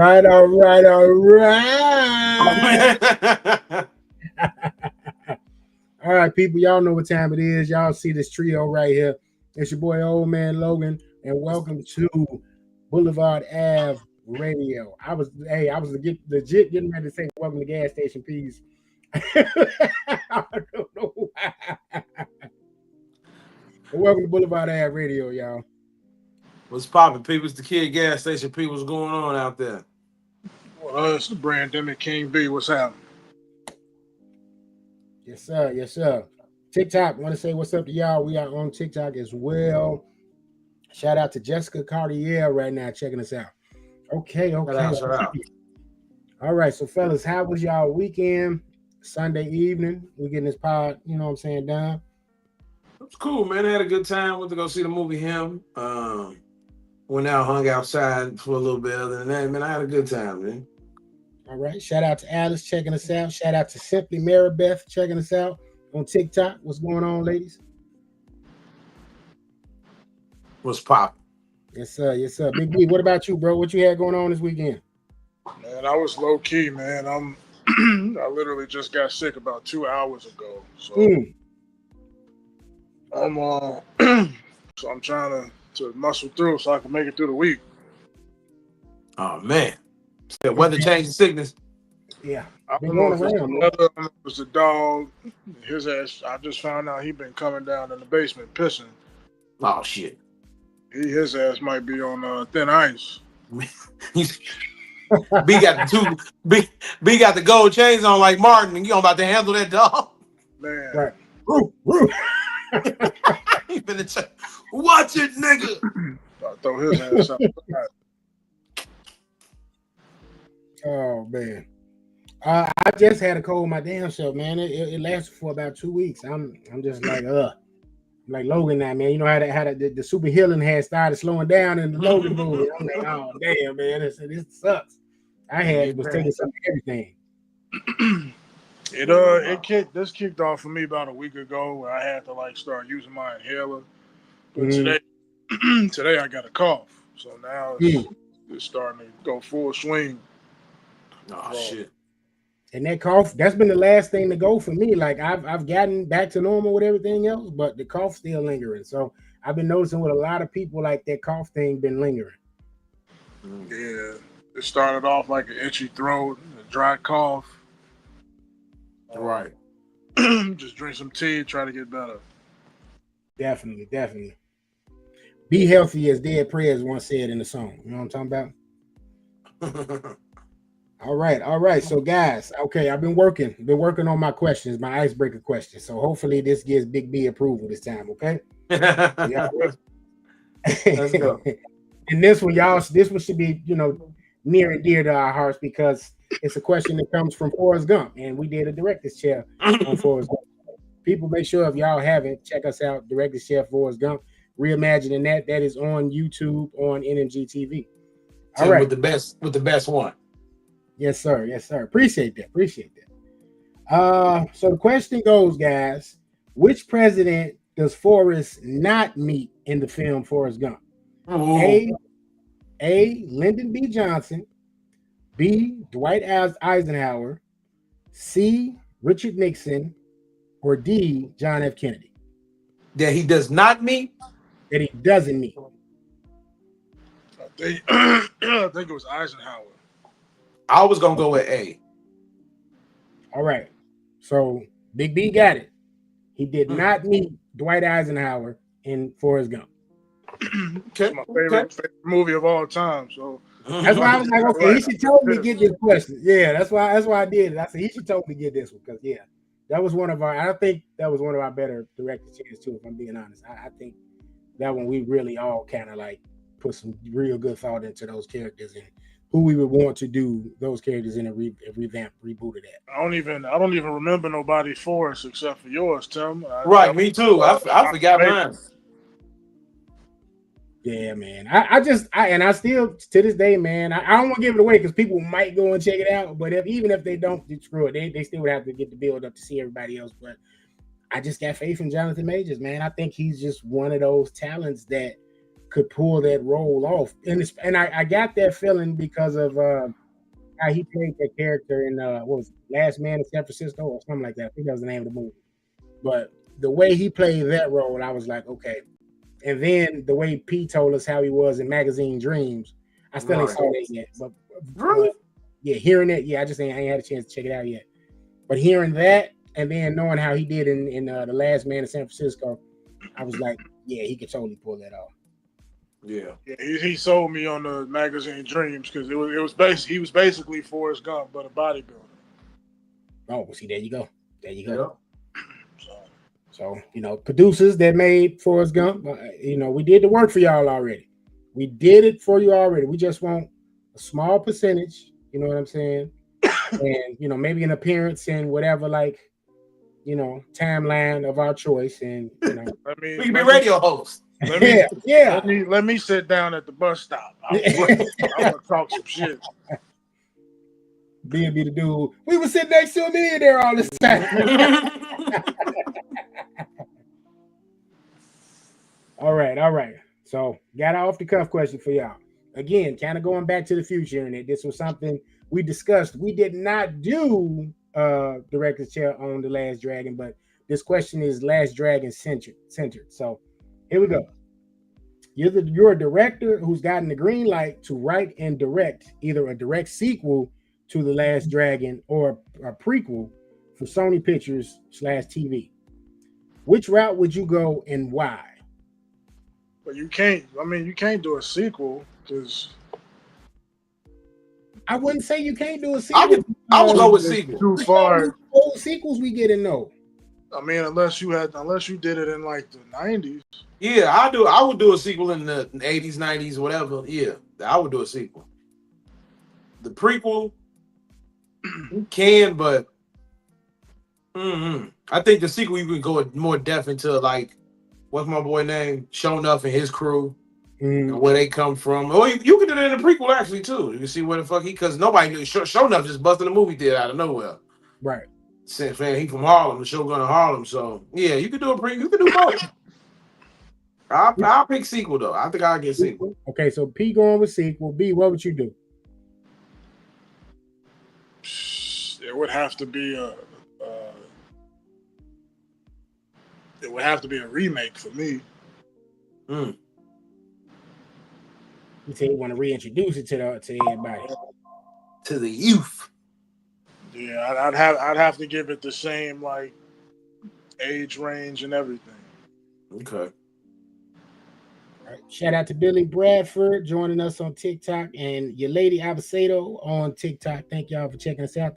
right. All right, people, y'all know what time it is. Y'all see this trio right here. It's your boy, Old Man Logan, and welcome to BlvdAve Radio. I was legit getting ready to say welcome to Gas Station Peas. I don't know why. But welcome to BlvdAve Radio, y'all. What's poppin', people? It's the Kid Gas Station. People, what's going on out there? Well, it's the Brandemic King B. What's happening? Yes, sir. TikTok, want to say what's up to y'all. We are on TikTok as well. Shout out to Jessica Cartier right now checking us out. Okay. Shout out. All right, so fellas, how was y'all weekend? Sunday evening, we getting this pod, you know what I'm saying, done. It was cool, man. I had a good time. Went to go see the movie Him. Went out, hung outside for a little bit. Other than that, man, I had a good time, man. All right. Shout out to Alice checking us out. Shout out to Simply Maribeth checking us out on TikTok. What's going on, ladies? What's poppin'? Yes, sir. Big B, what about you, bro? What you had going on this weekend? Man, I was low key, man. I literally just got sick about 2 hours ago. So I'm trying to muscle through so I can make it through the week. Oh man. The weather changed, sickness. Yeah. I don't know if it's the weather, I don't know if it's the dog. His ass, I just found out he been coming down in the basement pissing. Oh shit. His ass might be on thin ice. B got the gold chains on like Martin, and you about to handle that dog. Man. Right. He finna say, watch it, nigga. I throw his ass up. Oh man, I just had a cold my damn self, man. It lasted for about 2 weeks. I'm just like I'm like Logan now, man. You know how the super healing had started slowing down in the Logan movie. I'm like, oh damn, man, this sucks. I was taking some of everything. This kicked off for me about a week ago where I had to start using my inhaler. But today I got a cough, so now it's starting to go full swing. Oh shit! And that cough, that's been the last thing to go for me. Like I've gotten back to normal with everything else, but the cough still lingering. So I've been noticing with a lot of people, like that cough thing been lingering. Yeah, it started off like an itchy throat, a dry cough. Right. Just drink some tea, try to get better. Definitely. Be healthy, as Dead Prayers once said in the song. You know what I'm talking about? All right. So guys, okay, I've been working on my questions, my icebreaker questions. So hopefully this gives Big B approval this time, okay? Let's go. And this one should be, near and dear to our hearts because it's a question that comes from Forrest Gump, and we did a director's chair on Forrest Gump. People, make sure if y'all haven't, check us out, director's chair Forrest Gump, reimagining that is on YouTube on NMG TV. All right, with the best one. Yes, sir. Appreciate that. So the question goes, guys, which president does Forrest not meet in the film Forrest Gump? A. Lyndon B. Johnson. B. Dwight Eisenhower. C. Richard Nixon. Or D. John F. Kennedy. That he does not meet? That he doesn't meet. I think it was Eisenhower. I was gonna go with A. All right. So Big B got it. He did not meet Dwight Eisenhower in Forrest Gump. It's my favorite movie of all time. So that's why I was like, okay, he should totally get this question. Yeah, that's why I did it. I said he should totally get this one because that was I think that was one of our better director chairs too, if I'm being honest. I think that one we really all kind of like put some real good thought into those characters and who we would want to do those characters in a revamp, rebooted at. I don't even remember nobody Forrest except for yours, Tim. Right, me too. I forgot mine. Yeah, man. I still to this day, man. I don't want to give it away because people might go and check it out. But even if they don't, screw it. They still would have to get the build up to see everybody else. But I just got faith in Jonathan Majors, man. I think he's just one of those talents that could pull that role off. And I got that feeling because of how he played that character in what was it, Last Man in San Francisco or something like that. I think that was the name of the movie. But the way he played that role, I was like, okay. And then the way P told us how he was in Magazine Dreams, I still ain't saw that yet. But yeah, hearing it, I ain't had a chance to check it out yet. But hearing that and then knowing how he did in The Last Man in San Francisco, I was like, yeah, he could totally pull that off. Yeah. He sold me on the Magazine Dreams because he was basically Forrest Gump, but a bodybuilder. Oh, see, there you go. Yeah. So, producers that made Forrest Gump, we did the work for y'all already. We did it for you already. We just want a small percentage, you know what I'm saying? And, maybe an appearance in whatever, timeline of our choice. And, we can be radio hosts. Let me sit down at the bus stop. I want to talk some shit. Be the dude. We were sitting next to a millionaire all this time. All right. So, got an off the cuff question for y'all. Again, kind of going back to the future, and this was something we discussed. We did not do director's chair on The Last Dragon, but this question is Last Dragon centered. So, here we go. You're a director who's gotten the green light to write and direct either a direct sequel to The Last Dragon or a prequel for Sony Pictures /TV. Which route would you go and why? But you can't do a sequel because I wouldn't say you can't do a sequel. I would go with sequel. Too far. Old sequels we get in no. I mean, unless you did it in like the 90s. Yeah, I would do a sequel in the 80s, 90s, whatever. Yeah, I would do a sequel. The prequel, you can, but I think the sequel you can go more depth into, like, what's my boy name? Show Enough and his crew, and where they come from. Or you can do that in the prequel actually too. You can see where the fuck because nobody knew. Show Enough just busted a movie theater out of nowhere. Right. Since he from Harlem, the Shogun of Harlem. So yeah, you could do a prequel. You could do both. I'll pick sequel though. I think I'll get sequel. Okay, so P going with sequel. B, what would you do? It would have to be a remake for me. You say you want to reintroduce it to everybody, to the youth. Yeah, I'd have to give it the same like age range and everything. Okay. All right. Shout out to Billy Bradford joining us on TikTok and your lady Abasado on TikTok. Thank y'all for checking us out.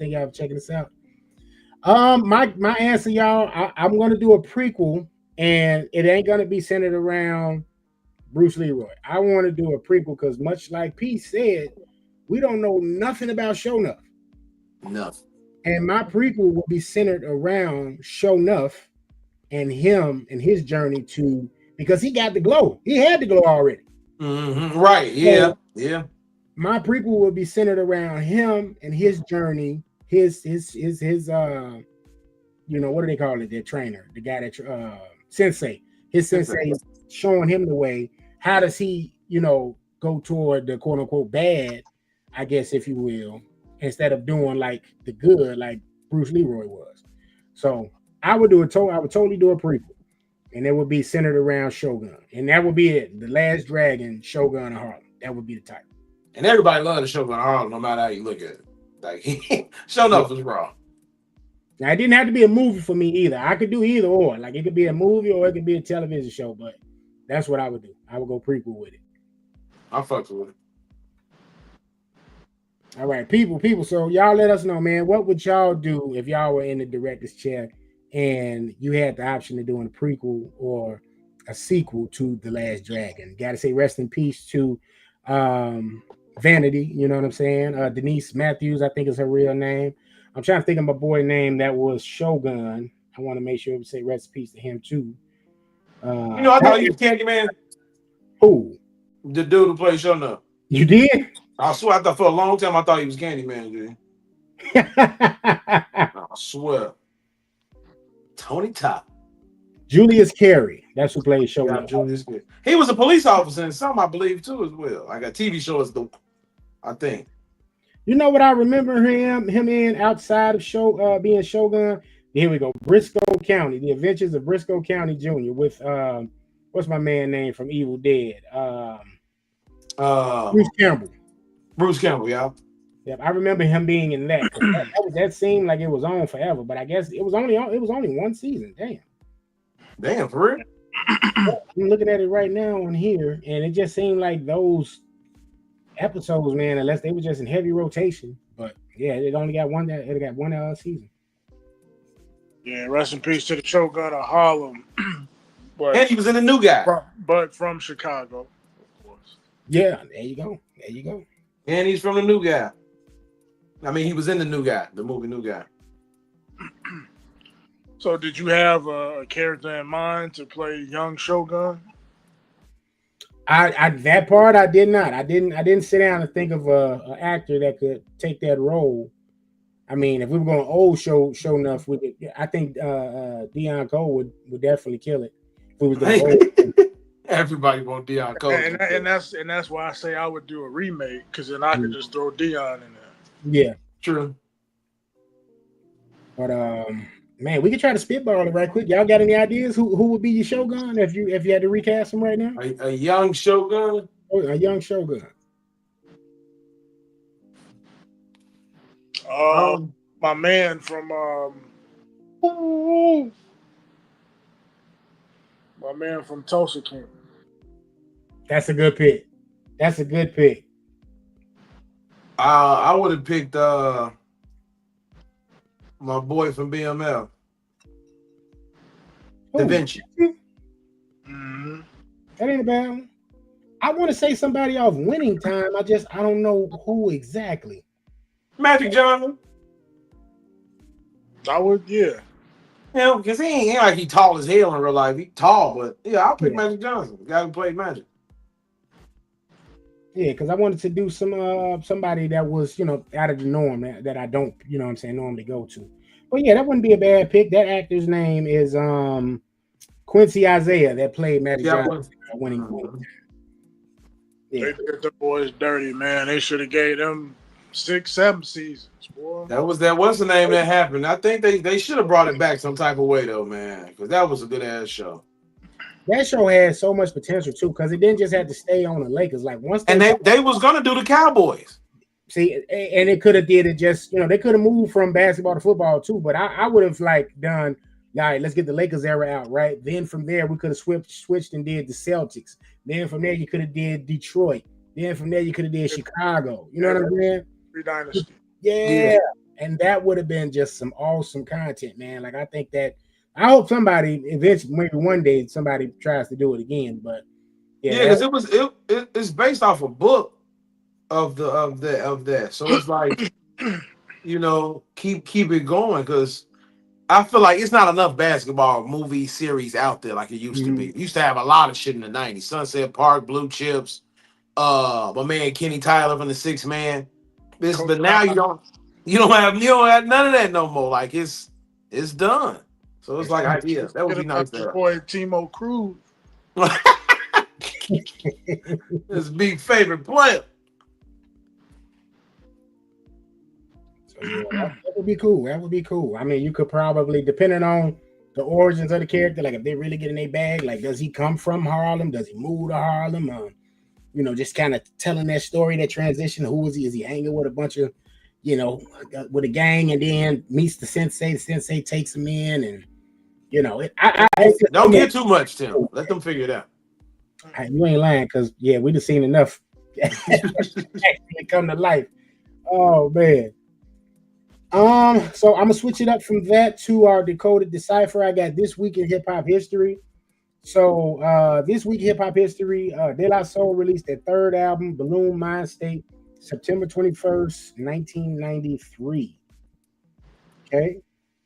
My answer, y'all, I'm going to do a prequel, and it ain't going to be centered around Bruce Leroy. I want to do a prequel because, much like Pete said, we don't know nothing about Show Enough. Enough. And my prequel will be centered around Show Enough and him and his journey because he got the glow. He had the glow already. Right. Yeah. So, yeah. My prequel will be centered around him and his journey. His what do they call it? Their trainer, the guy that sensei. His sensei showing him the way. How does he, go toward the quote unquote bad, I guess, if you will, instead of doing like the good, like Bruce Leroy was. So I would totally do a prequel, and it would be centered around Shogun, and that would be it. The Last Dragon, Shogun of Harlem. That would be the title. And everybody loves the Shogun of Harlem, no matter how you look at it. Like Show Enough was raw. Now it didn't have to be a movie for me either. I could do either or. Like it could be a movie or it could be a television show, but that's what I would do. I would go prequel with it. I fucks with it. All right, people. So y'all let us know, man. What would y'all do if y'all were in the director's chair and you had the option of doing a prequel or a sequel to The Last Dragon? Got to say rest in peace to Vanity. You know what I'm saying? Denise Matthews, I think is her real name. I'm trying to think of my boy name that was Shogun. I want to make sure we say rest in peace to him too. I thought he was Candyman. Who? The dude who played Show Enough. You did? I swear, I thought for a long time I thought he was Candyman, dude. I swear. Tony Top. Julius Carey. That's who played Shogun. Yeah, Julius Carey. He was a police officer in some, I believe, too, as well. Like a TV show is I think. You know what I remember him in outside of being Shogun? Here we go. Briscoe County, The Adventures of Briscoe County Jr. with what's my man name from Evil Dead? Bruce Campbell. Bruce Campbell, yeah. Yep, I remember him being in that. That seemed like it was on forever, but I guess it was only one season. Damn, for real? I'm looking at it right now on here, and it just seemed like those episodes, man, unless they were just in heavy rotation. But yeah, it only got one. It got one season. Yeah, rest in peace to the Shogun of Harlem. But and he was in the New Guy. But from Chicago, of course. Yeah, there you go. And he's from the New Guy. I mean, he was in the New Guy, the movie New Guy. So, did you have a character in mind to play young Shogun? I that part I did not. I didn't sit down and think of an actor that could take that role. I mean, if we were going old show enough, I think Deion Cole would definitely kill it. If we was going old. Everybody want Deion Cole, and that's why I say I would do a remake, because then I could just throw Deion in there. Yeah, true. But man, we could try to spitball it right quick. Y'all got any ideas who would be your Shogun if you had to recast him right now? A young Shogun. Oh, a young Shogun. My man from Tulsa King. That's a good pick. I would have picked my boy from BML, Da Vinci. Mm-hmm. That ain't a bad one. I want to say somebody off Winning Time. I don't know who exactly. Magic Johnson. I would, yeah. Yeah, because he ain't like he tall as hell in real life. He tall, but yeah, I'll pick Magic Johnson, the guy who played Magic. Yeah, because I wanted to do somebody that was, out of the norm that I don't, normally go to. But yeah, that wouldn't be a bad pick. That actor's name is Quincy Isaiah that played Magic Johnson winning. Yeah. They did the boys dirty, man. They should have gave them 6-7 seasons, boy. What's the name that happened? I think they should have brought it back some type of way though, man, because that was a good ass show. That show had so much potential too, because it didn't just have to stay on the Lakers. Like once they was gonna do the Cowboys. See, and it could have did it just, they could have moved from basketball to football too. But I would have done, all right, let's get the Lakers era out, right? Then from there we could have switched and did the Celtics. Then from there you could have did Detroit. Then from there you could have did Chicago. You know what I'm saying? Dynasty. Yeah. And that would have been just some awesome content, man. Like I think that I hope somebody eventually, maybe one day, somebody tries to do it again. But because it's based off a book of that. So it's like keep it going, because I feel like it's not enough basketball movie series out there like it used to be. It used to have a lot of shit in the 90s. Sunset Park, Blue Chips, my man Kenny Tyler from the Sixth Man. But now you don't have none of that no more. Like it's done. So it's like ideas. That would be nice. Boy, Timo Cruz. His big favorite player. So yeah, that would be cool. That would be cool. I mean, you could probably, depending on the origins of the character, like if they really get in their bag, like does he come from Harlem? Does he move to Harlem? Just kind of telling that story, that transition. Who is he? Is he hanging with a bunch of, with a gang, and then meets the sensei? The sensei takes him in, and don't get too much, Tim. Let them figure it out. You ain't lying, because we just seen enough actually come to life. Oh man. So I'm gonna switch it up from that to our Decoded Decipher. I got This Week in Hip Hop History. So this week hip hop history, De La Soul released their third album, Balloon Mind State, September 21st, 1993. Okay.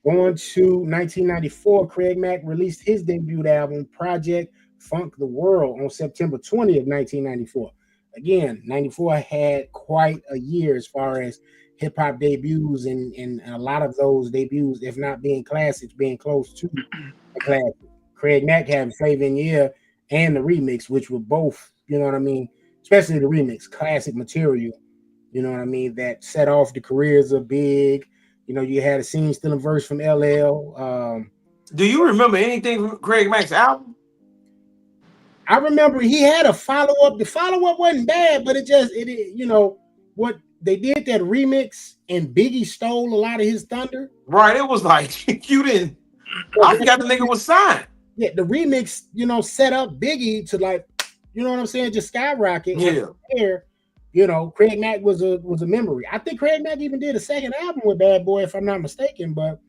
Going to 1994, Craig Mack released his debut album, Project Funk the World, on September 20th, 1994. Again, 94 had quite a year as far as hip-hop debuts, and a lot of those debuts, if not being classics, being close to a classic. Craig Mack having Flavor in Your Ear and the remix, which were both, you know what I mean, especially the remix, classic material, you know what I mean, that set off the careers of Big. You know, you had a Scene Still a Verse from LL. Do you remember anything from Craig Mack's album? I remember he had a follow-up. The follow-up wasn't bad, but it you know, what they did that remix and Biggie stole a lot of his thunder. Right, it was like you didn't. I forgot the nigga was signed. Yeah, the remix, you know, set up Biggie to like, you know what I'm saying, just skyrocket. Yeah. There, you know, Craig Mack was a memory. I think Craig Mack even did a second album with Bad Boy, if I'm not mistaken, but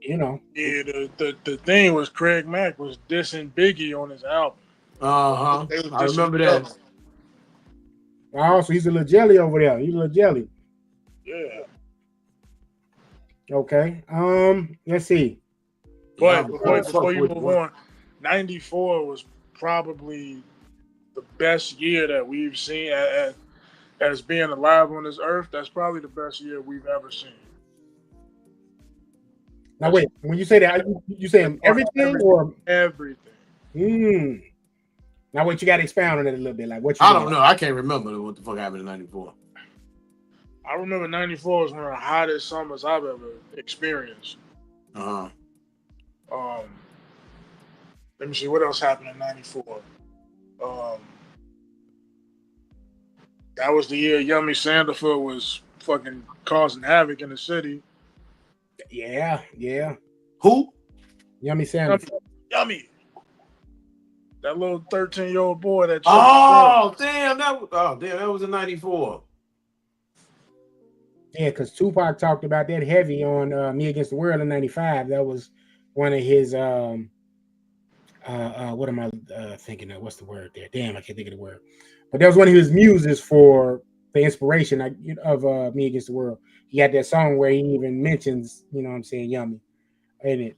you know. Yeah, the thing was Craig Mack was dissing Biggie on his album. I remember that. Oh, so he's a little jelly over there. He's a little jelly. Yeah. Okay. Let's see. But before you move on, 94 was probably the best year that we've seen as being alive on this earth. That's probably the best year we've ever seen. Now wait, when you say that, you saying everything or everything? Now wait, you got to expound on it a little bit. Like what? I don't know. I can't remember what the fuck happened in 94. I remember 94 was one of the hottest summers I've ever experienced. Let me see what else happened in 94. That was the year Yummy Sandifer was fucking causing havoc in the city. Yeah. Who? Yummy Sandifer. Yummy. That little 13-year-old boy that. Damn, that was in 94. Yeah, because Tupac talked about that heavy on Me Against the World in 95. That was one of his what am I thinking of? What's the word there? Damn, I can't think of the word. But that was one of his muses for the inspiration of Me Against the World. He had that song where he even mentions, you know what I'm saying, Yummy. In it.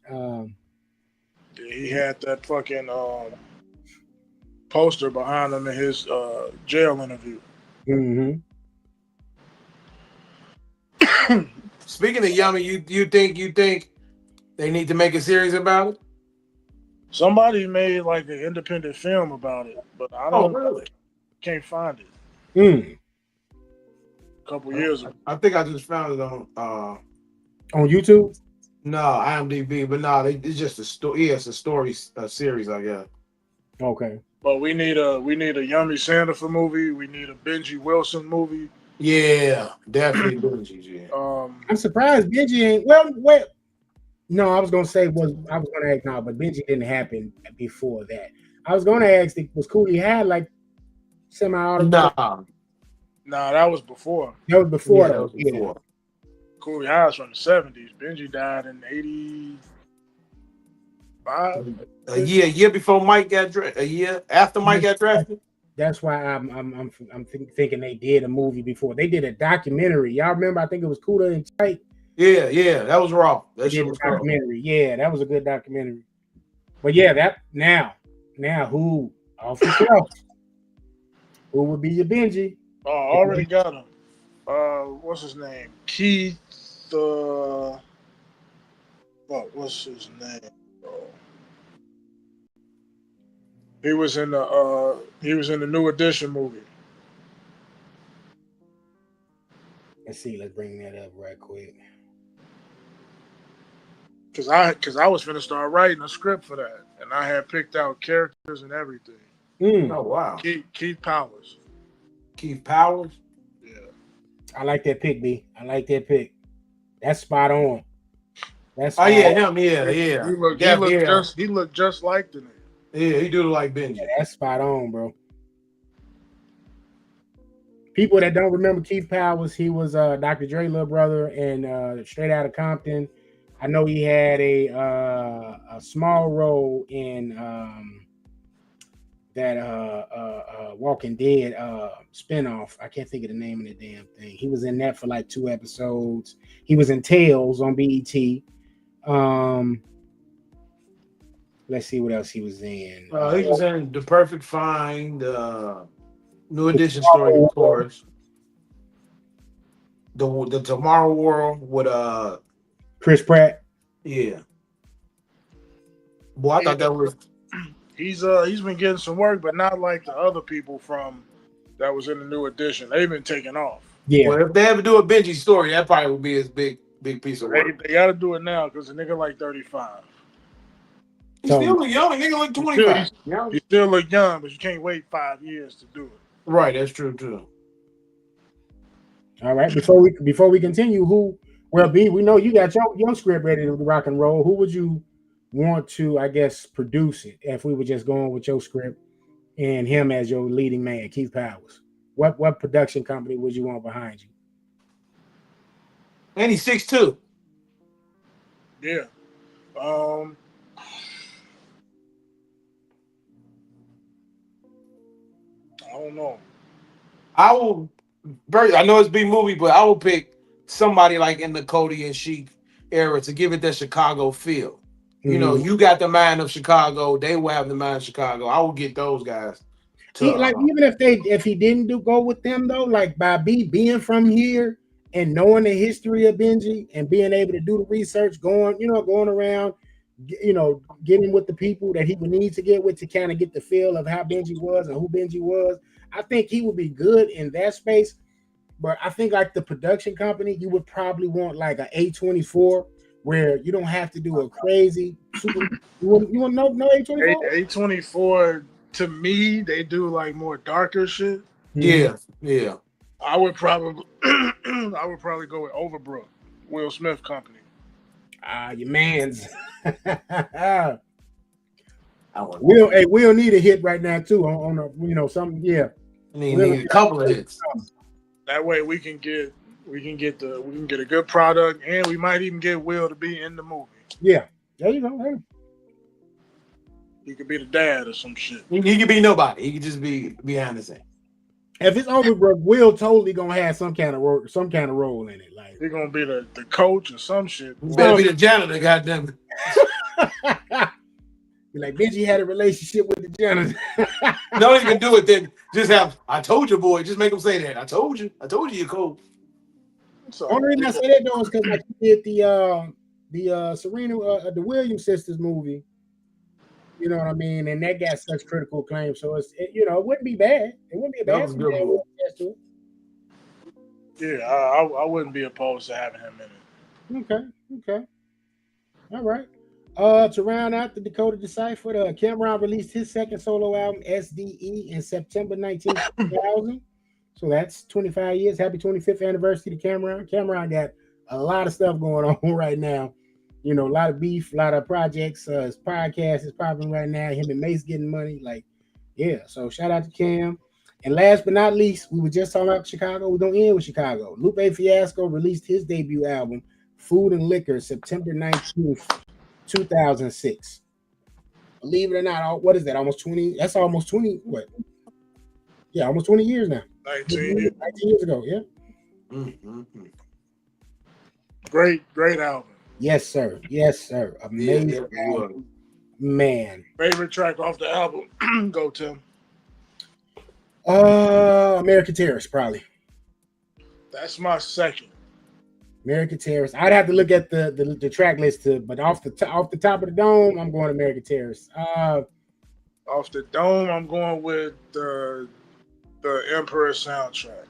He had that fucking poster behind him in his jail interview. Mm-hmm. Speaking of Yummy, you think they need to make a series about it? Somebody made like an independent film about it, but I can't find it. A couple years ago. I think I just found it on YouTube. No, IMDb, but no, it's just a story. Yeah, it's a story series, I guess. Okay. But we need a Yummy Sandifer movie. We need a Benji Wilson movie. Yeah, definitely Benji. Yeah. I'm surprised Benji ain't. Well, wait. No, I was gonna say I was gonna ask now, but Benji didn't happen before that. I was gonna ask, was Cooley had like semi-automatic? Nah, that was before. That was before. Yeah, that was before. Cooley High's from the 70s. Benji died in 85. A year before Mike got drafted. A year after Mike got drafted. That's why I'm thinking they did a movie before. They did a documentary. Y'all remember? I think it was Cooler and Tight. Yeah, that was raw. That shit was documentary. Raw. Yeah, that was a good documentary. But yeah, that now who off the shelf? Who would be your Benji? Oh, I already got him. What's his name? Keith. What's his name? He was in the New Edition movie. Let's see. Let's bring that up right quick. Cause I was finna start writing a script for that, and I had picked out characters and everything. Oh wow. Keith Powers. Keith Powers. Yeah. I like that pick, B. I like that pick. That's spot on. Him. Yeah. He looked just like the nigga. Yeah, he do look like Benji. Yeah, that's spot on, bro. People that don't remember Keith Powers, he was Dr. Dre little brother and Straight Outta Compton. I know he had a small role in that Walking Dead spinoff. I can't think of the name of the damn thing. He was in that for like 2 episodes. He was in Tales on BET. Let's see what else he was in. He was in The Perfect Find, New Edition story, of course. The Tomorrow World with Chris Pratt. Yeah. Boy, I thought that was. He's been getting some work, but not like the other people from that was in the new edition. They've been taking off. Yeah. Well, if they ever do a Benji story, that probably would be his big piece of work. They got to do it now because the nigga like 35. He still look young. Nigga like 25. He still look young, but you can't wait 5 years to do it. Right, that's true too. All right. Before we continue, B, we know you got your script ready to rock and roll. Who would you want to, I guess, produce it if we were just going with your script and him as your leading man, Keith Powers? What production company would you want behind you? And he's 6'2". Yeah. I don't know. I know it's B movie, but I will pick somebody like in the Cody and Sheik era to give it that Chicago feel. You know, you got the mind of Chicago. They will have the mind of Chicago. I will get those guys. Even if he didn't go with them though, like by being from here and knowing the history of Benji and being able to do the research, going around, getting with the people that he would need to get with to kind of get the feel of how Benji was and who Benji was. I think he would be good in that space. But I think like the production company, you would probably want like an A24 where you don't have to do a crazy super. You want no A24? A24 to me, they do like more darker shit. Yeah. I would probably go with Overbrook, Will Smith company. Your man's. We'll need a hit right now too on something. Yeah, need a couple of hits. That way we can get a good product, and we might even get Will to be in the movie. Yeah, there you go. Hey. He could be the dad or some shit. He could be nobody. He could just be behind the scene. If it's Overbrook, Will totally gonna have some kind of role in it. Like he's gonna be the coach or some shit. He better be the janitor, goddamn it. Be like Benji had a relationship with the janitor. No, you can do it then. Just have I told you, boy. Just make him say that. I told you you're cool. So, only reason I say that though is because like you did the Serena the Williams sisters movie. You know what I mean? And that got such critical acclaim. So it wouldn't be bad. It wouldn't be a bad thing. Yeah, I wouldn't be opposed to having him in it. Okay. All right. To round out the Dakota Decipher, Cameron released his second solo album, SDE, in September 19, 2000. So that's 25 years. Happy 25th anniversary to Cameron. Cameron got a lot of stuff going on right now. A lot of beef, a lot of projects. His podcast is popping right now. Him and Mace getting money. So shout out to Cam. And last but not least, we were just talking about Chicago. We're going to end with Chicago. Lupe Fiasco released his debut album, Food and Liquor, September 19th, 2006. Believe it or not, what is that? Almost 20? That's almost 20. What? Yeah, almost 20 years now. 19 years ago, yeah. Mm-hmm. Great album. Yes, sir. Amazing album. Man. Favorite track off the album? Go, Tim. American Terrace, probably. That's my second. American Terrace. I'd have to look at the track list but off the top of the dome, I'm going American Terrace. Off the dome, I'm going with the Emperor soundtrack.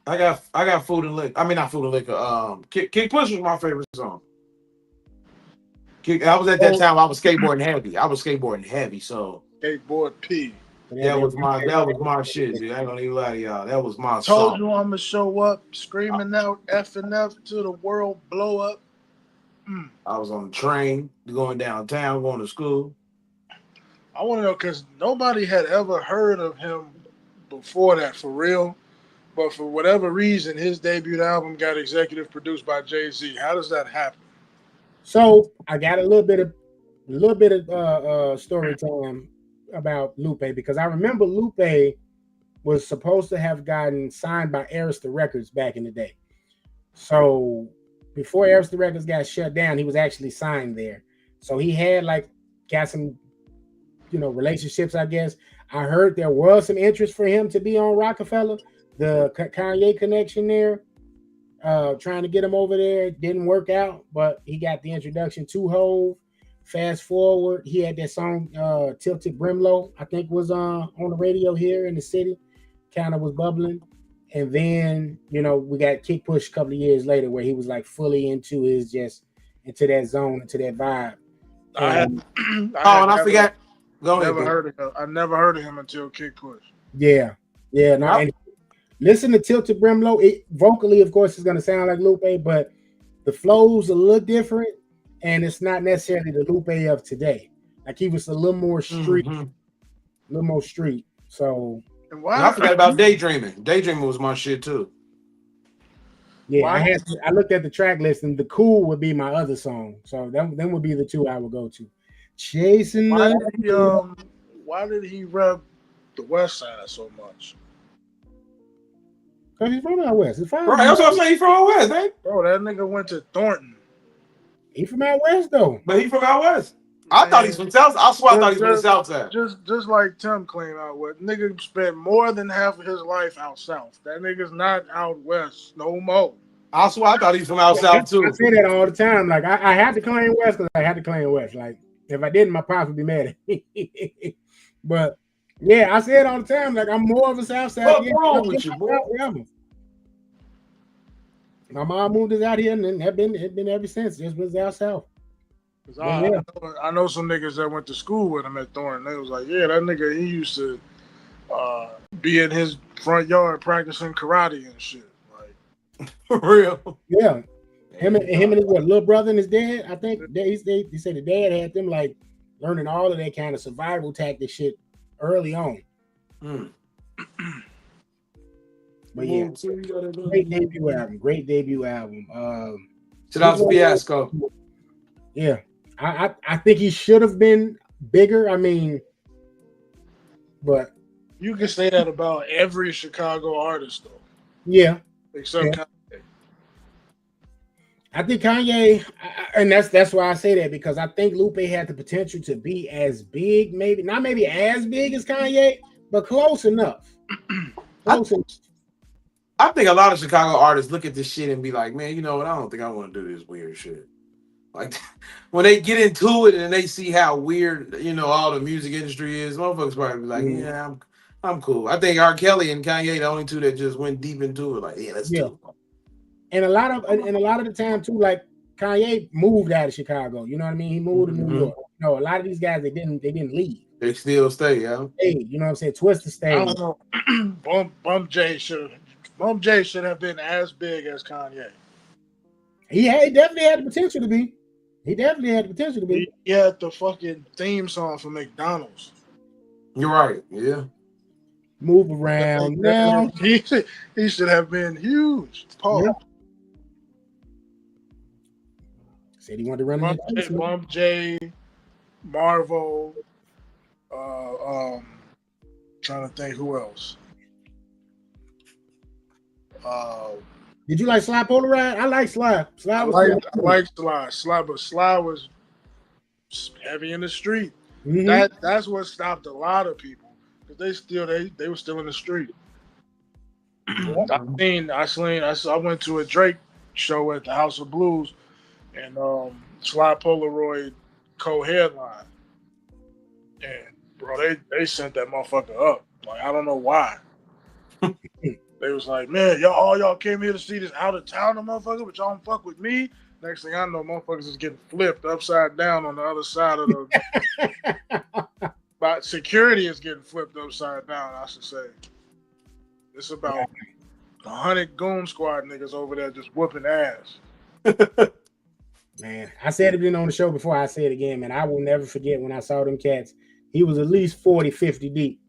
I got Food and Liquor. I mean, not Food and Liquor. Kick Push was my favorite song. I was at that time. I was skateboarding heavy. So skateboard P. That was my shit, dude. I ain't gonna even lie to y'all. That was my song. Told you I'm gonna show up, screaming out F and F to the world blow up. I was on the train going downtown, going to school. I want to know because nobody had ever heard of him before that, for real. But for whatever reason, his debut album got executive produced by Jay-Z. How does that happen? So I got a little bit of story time about Lupe because I remember Lupe was supposed to have gotten signed by Arista Records back in the day. So before Arista Records got shut down, he was actually signed there. So he had got some, relationships, I guess. I heard there was some interest for him to be on Rockefeller, the Kanye connection there. trying to get him over there. Didn't work out, but he got the introduction to Hove. Fast forward, he had that song Tilted Brimlow, I think was on the radio here in the city. Kind of was bubbling. And then, we got Kick Push a couple of years later where he was like fully into that zone, into that vibe. I forgot. I never heard of him until Kick Push. Yeah. And listen to Tilted Brimlow. It vocally, of course, is going to sound like Lupe, but the flow's a little different, and it's not necessarily the Lupe of today. Like he was a little more street, So, and I forgot about Daydreaming. Daydreaming was my shit too. Yeah, I looked at the track list, and The Cool would be my other song. So them would be the two I would go to. Chasing. Why did he rep the West Side so much? Because he's from out west. It's fine. Right, that's what I'm saying. He's from out west, man. Bro, that nigga went to Thornton. He from out west though. But he from out west. I thought he's from South. I swear I thought he was from the South Side. Just like Tim claimed out west. Nigga spent more than half of his life out south. That nigga's not out west no more. I swear I thought he's from out south too. I say that all the time. Like I had to claim west because I had to claim west. Like if I didn't, my pops would be mad at me. But yeah, I say it all the time. Like I'm more of a South Side. What's wrong with you, boy? My mom moved us out here, and then it's been ever since. Just was out south. I know some niggas that went to school with him at Thornton. They was like, yeah, that nigga, he used to be in his front yard practicing karate and shit. Like for real. Yeah. Him and his little brother and his dad, I think they said the dad had them like learning all of that kind of survival tactic shit early on. But yeah, great debut album. Shout out to Fiasco. Yeah, I think he should have been bigger. I mean, but you can say that about every Chicago artist, though. Yeah, except Kanye. I think Kanye, and that's why I say that, because I think Lupe had the potential to be as big, not as big as Kanye, but close enough. I think a lot of Chicago artists look at this shit and be like, man, you know what? I don't think I want to do this weird shit. Like when they get into it and they see how weird, all the music industry is, motherfuckers probably be like, yeah, I'm cool. I think R. Kelly and Kanye, the only two that just went deep into it, like, yeah, let's do it. And a lot of the time too, like Kanye moved out of Chicago. You know what I mean? He moved to New York. A lot of these guys they didn't leave. They still stay, yeah. Hey, you know what I'm saying? Twista stayed. I don't know. Bump J should have been as big as Kanye. He definitely had the potential to be. He had the fucking theme song for McDonald's. You're right. Yeah. Move around now. He should have been huge. Paul. Yeah. Said he wanted to run Bump J, Marvo. Trying to think who else. Did you like Sly Polaroid? I like Sly. I like Sly, but Sly was heavy in the street. Mm-hmm. That's what stopped a lot of people. Because they were still in the street. I went to a Drake show at the House of Blues, and Sly Polaroid co-headline, and bro, they sent that motherfucker up. Like I don't know why. They was like, man, y'all came here to see this out of town motherfucker, but y'all don't fuck with me. Next thing I know, motherfuckers is getting flipped upside down on the other side of the. But security is getting flipped upside down, I should say. It's about 100 goon squad niggas over there just whooping ass. Man, I said it on the show before. I say it again, man. I will never forget when I saw them cats. He was at least 40, 50 deep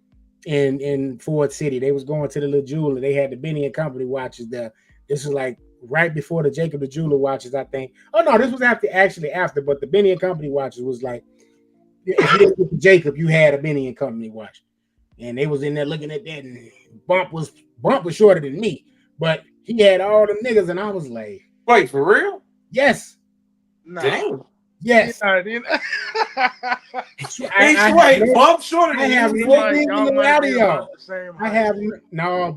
in Ford City. They was going to the little jeweler. They had the Benny and Company watches there. This was like right before the Jacob the Jeweler watches, I think. Oh, no, this was after, but the Benny and Company watches was like, if you didn't get the Jacob, you had a Benny and Company watch. And they was in there looking at that, and Bump was shorter than me, but he had all them niggas, and I was like, wait, for real? Yes. No. Damn. Yes. Wait, Bump shorter than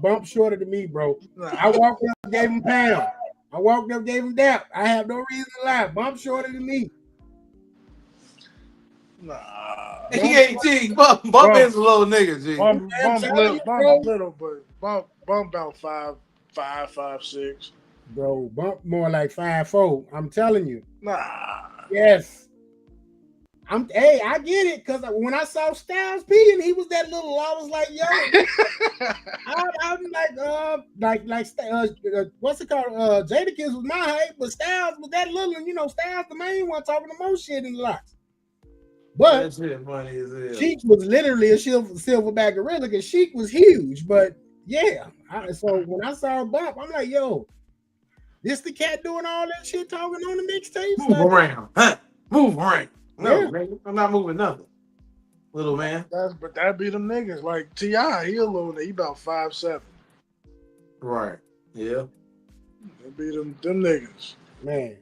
Bump shorter than me, bro. I walked up, gave him a pound. I walked up, gave him dap. I have no reason to lie. Bump shorter than me. Nah. He ain't G. Bump is a little nigga, G. Bump little, but bump about 5'6". Bro, Bump more like 5'4". I'm telling you. Nah. Yes. I get it, because when I saw Styles P and he was that little, I was like, yo, I'm like, what's it called? Jadakiss was my height, but Styles was that little, and Styles the main one talking the most shit in the lots. But that shit funny as hell. Sheik was literally a silverback gorilla, because Sheik was huge. But yeah, so when I saw Bump, I'm like, yo, this the cat doing all that shit talking on the mixtapes? Move around, huh? Move around. No, Yeah. nigga, I'm not moving nothing. Little man. But that be them niggas. Like T.I., he a little, he about 5'7". Right. Yeah. That be them niggas. Man.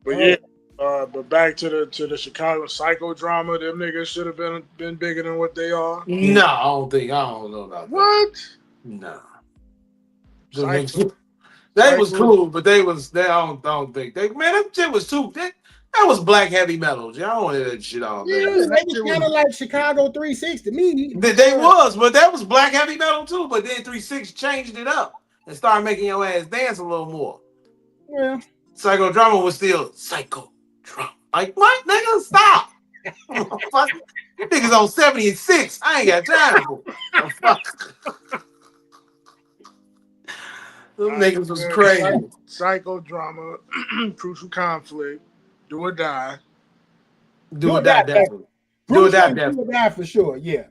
But yeah, but back to the Chicago psychodrama, them niggas should have been bigger than what they are. No, I don't know about what? that. No. Psycho. They was cool, but I don't think that shit was too. That was black heavy metal. I don't want that shit all day. Yeah, they was kind of like Chicago 360 to me. They was, but that was black heavy metal too. But then 360 changed it up and started making your ass dance a little more. Yeah. Psychodrama was still psychodrama. Like, what, nigga? Stop. You niggas on 76. I ain't got time for it. Them niggas was crazy. Psychodrama, Crucial Conflict, Do or Die. Do or Die, definitely. Do or Die, definitely. Do or Die for sure, yeah.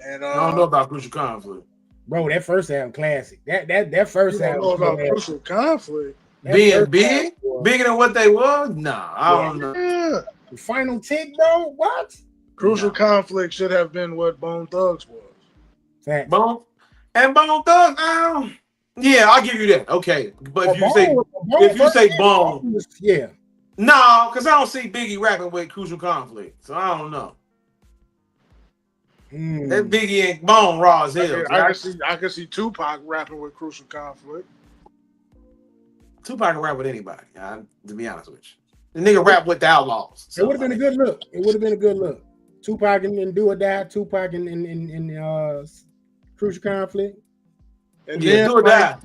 And I don't know about Crucial Conflict. Bro, that first album classic. That first album. Know about Crucial Conflict. Being big? Bigger than what they was? Nah, I don't know. Yeah. The Final Tick, bro? What? Crucial Conflict should have been what Bone Thugs was. Fact. Bone Thugs, yeah, I'll give you that. Okay. But if you say Bone, yeah. No, because I don't see Biggie rapping with Crucial Conflict. So I don't know. That Biggie and Bone raw as hell. I can see Tupac rapping with Crucial Conflict. Tupac can rap with anybody, to be honest with you. The nigga rap with the Outlaws. So. It would have been a good look. Tupac and Do or Die, Tupac and Crucial Conflict. And yeah, then,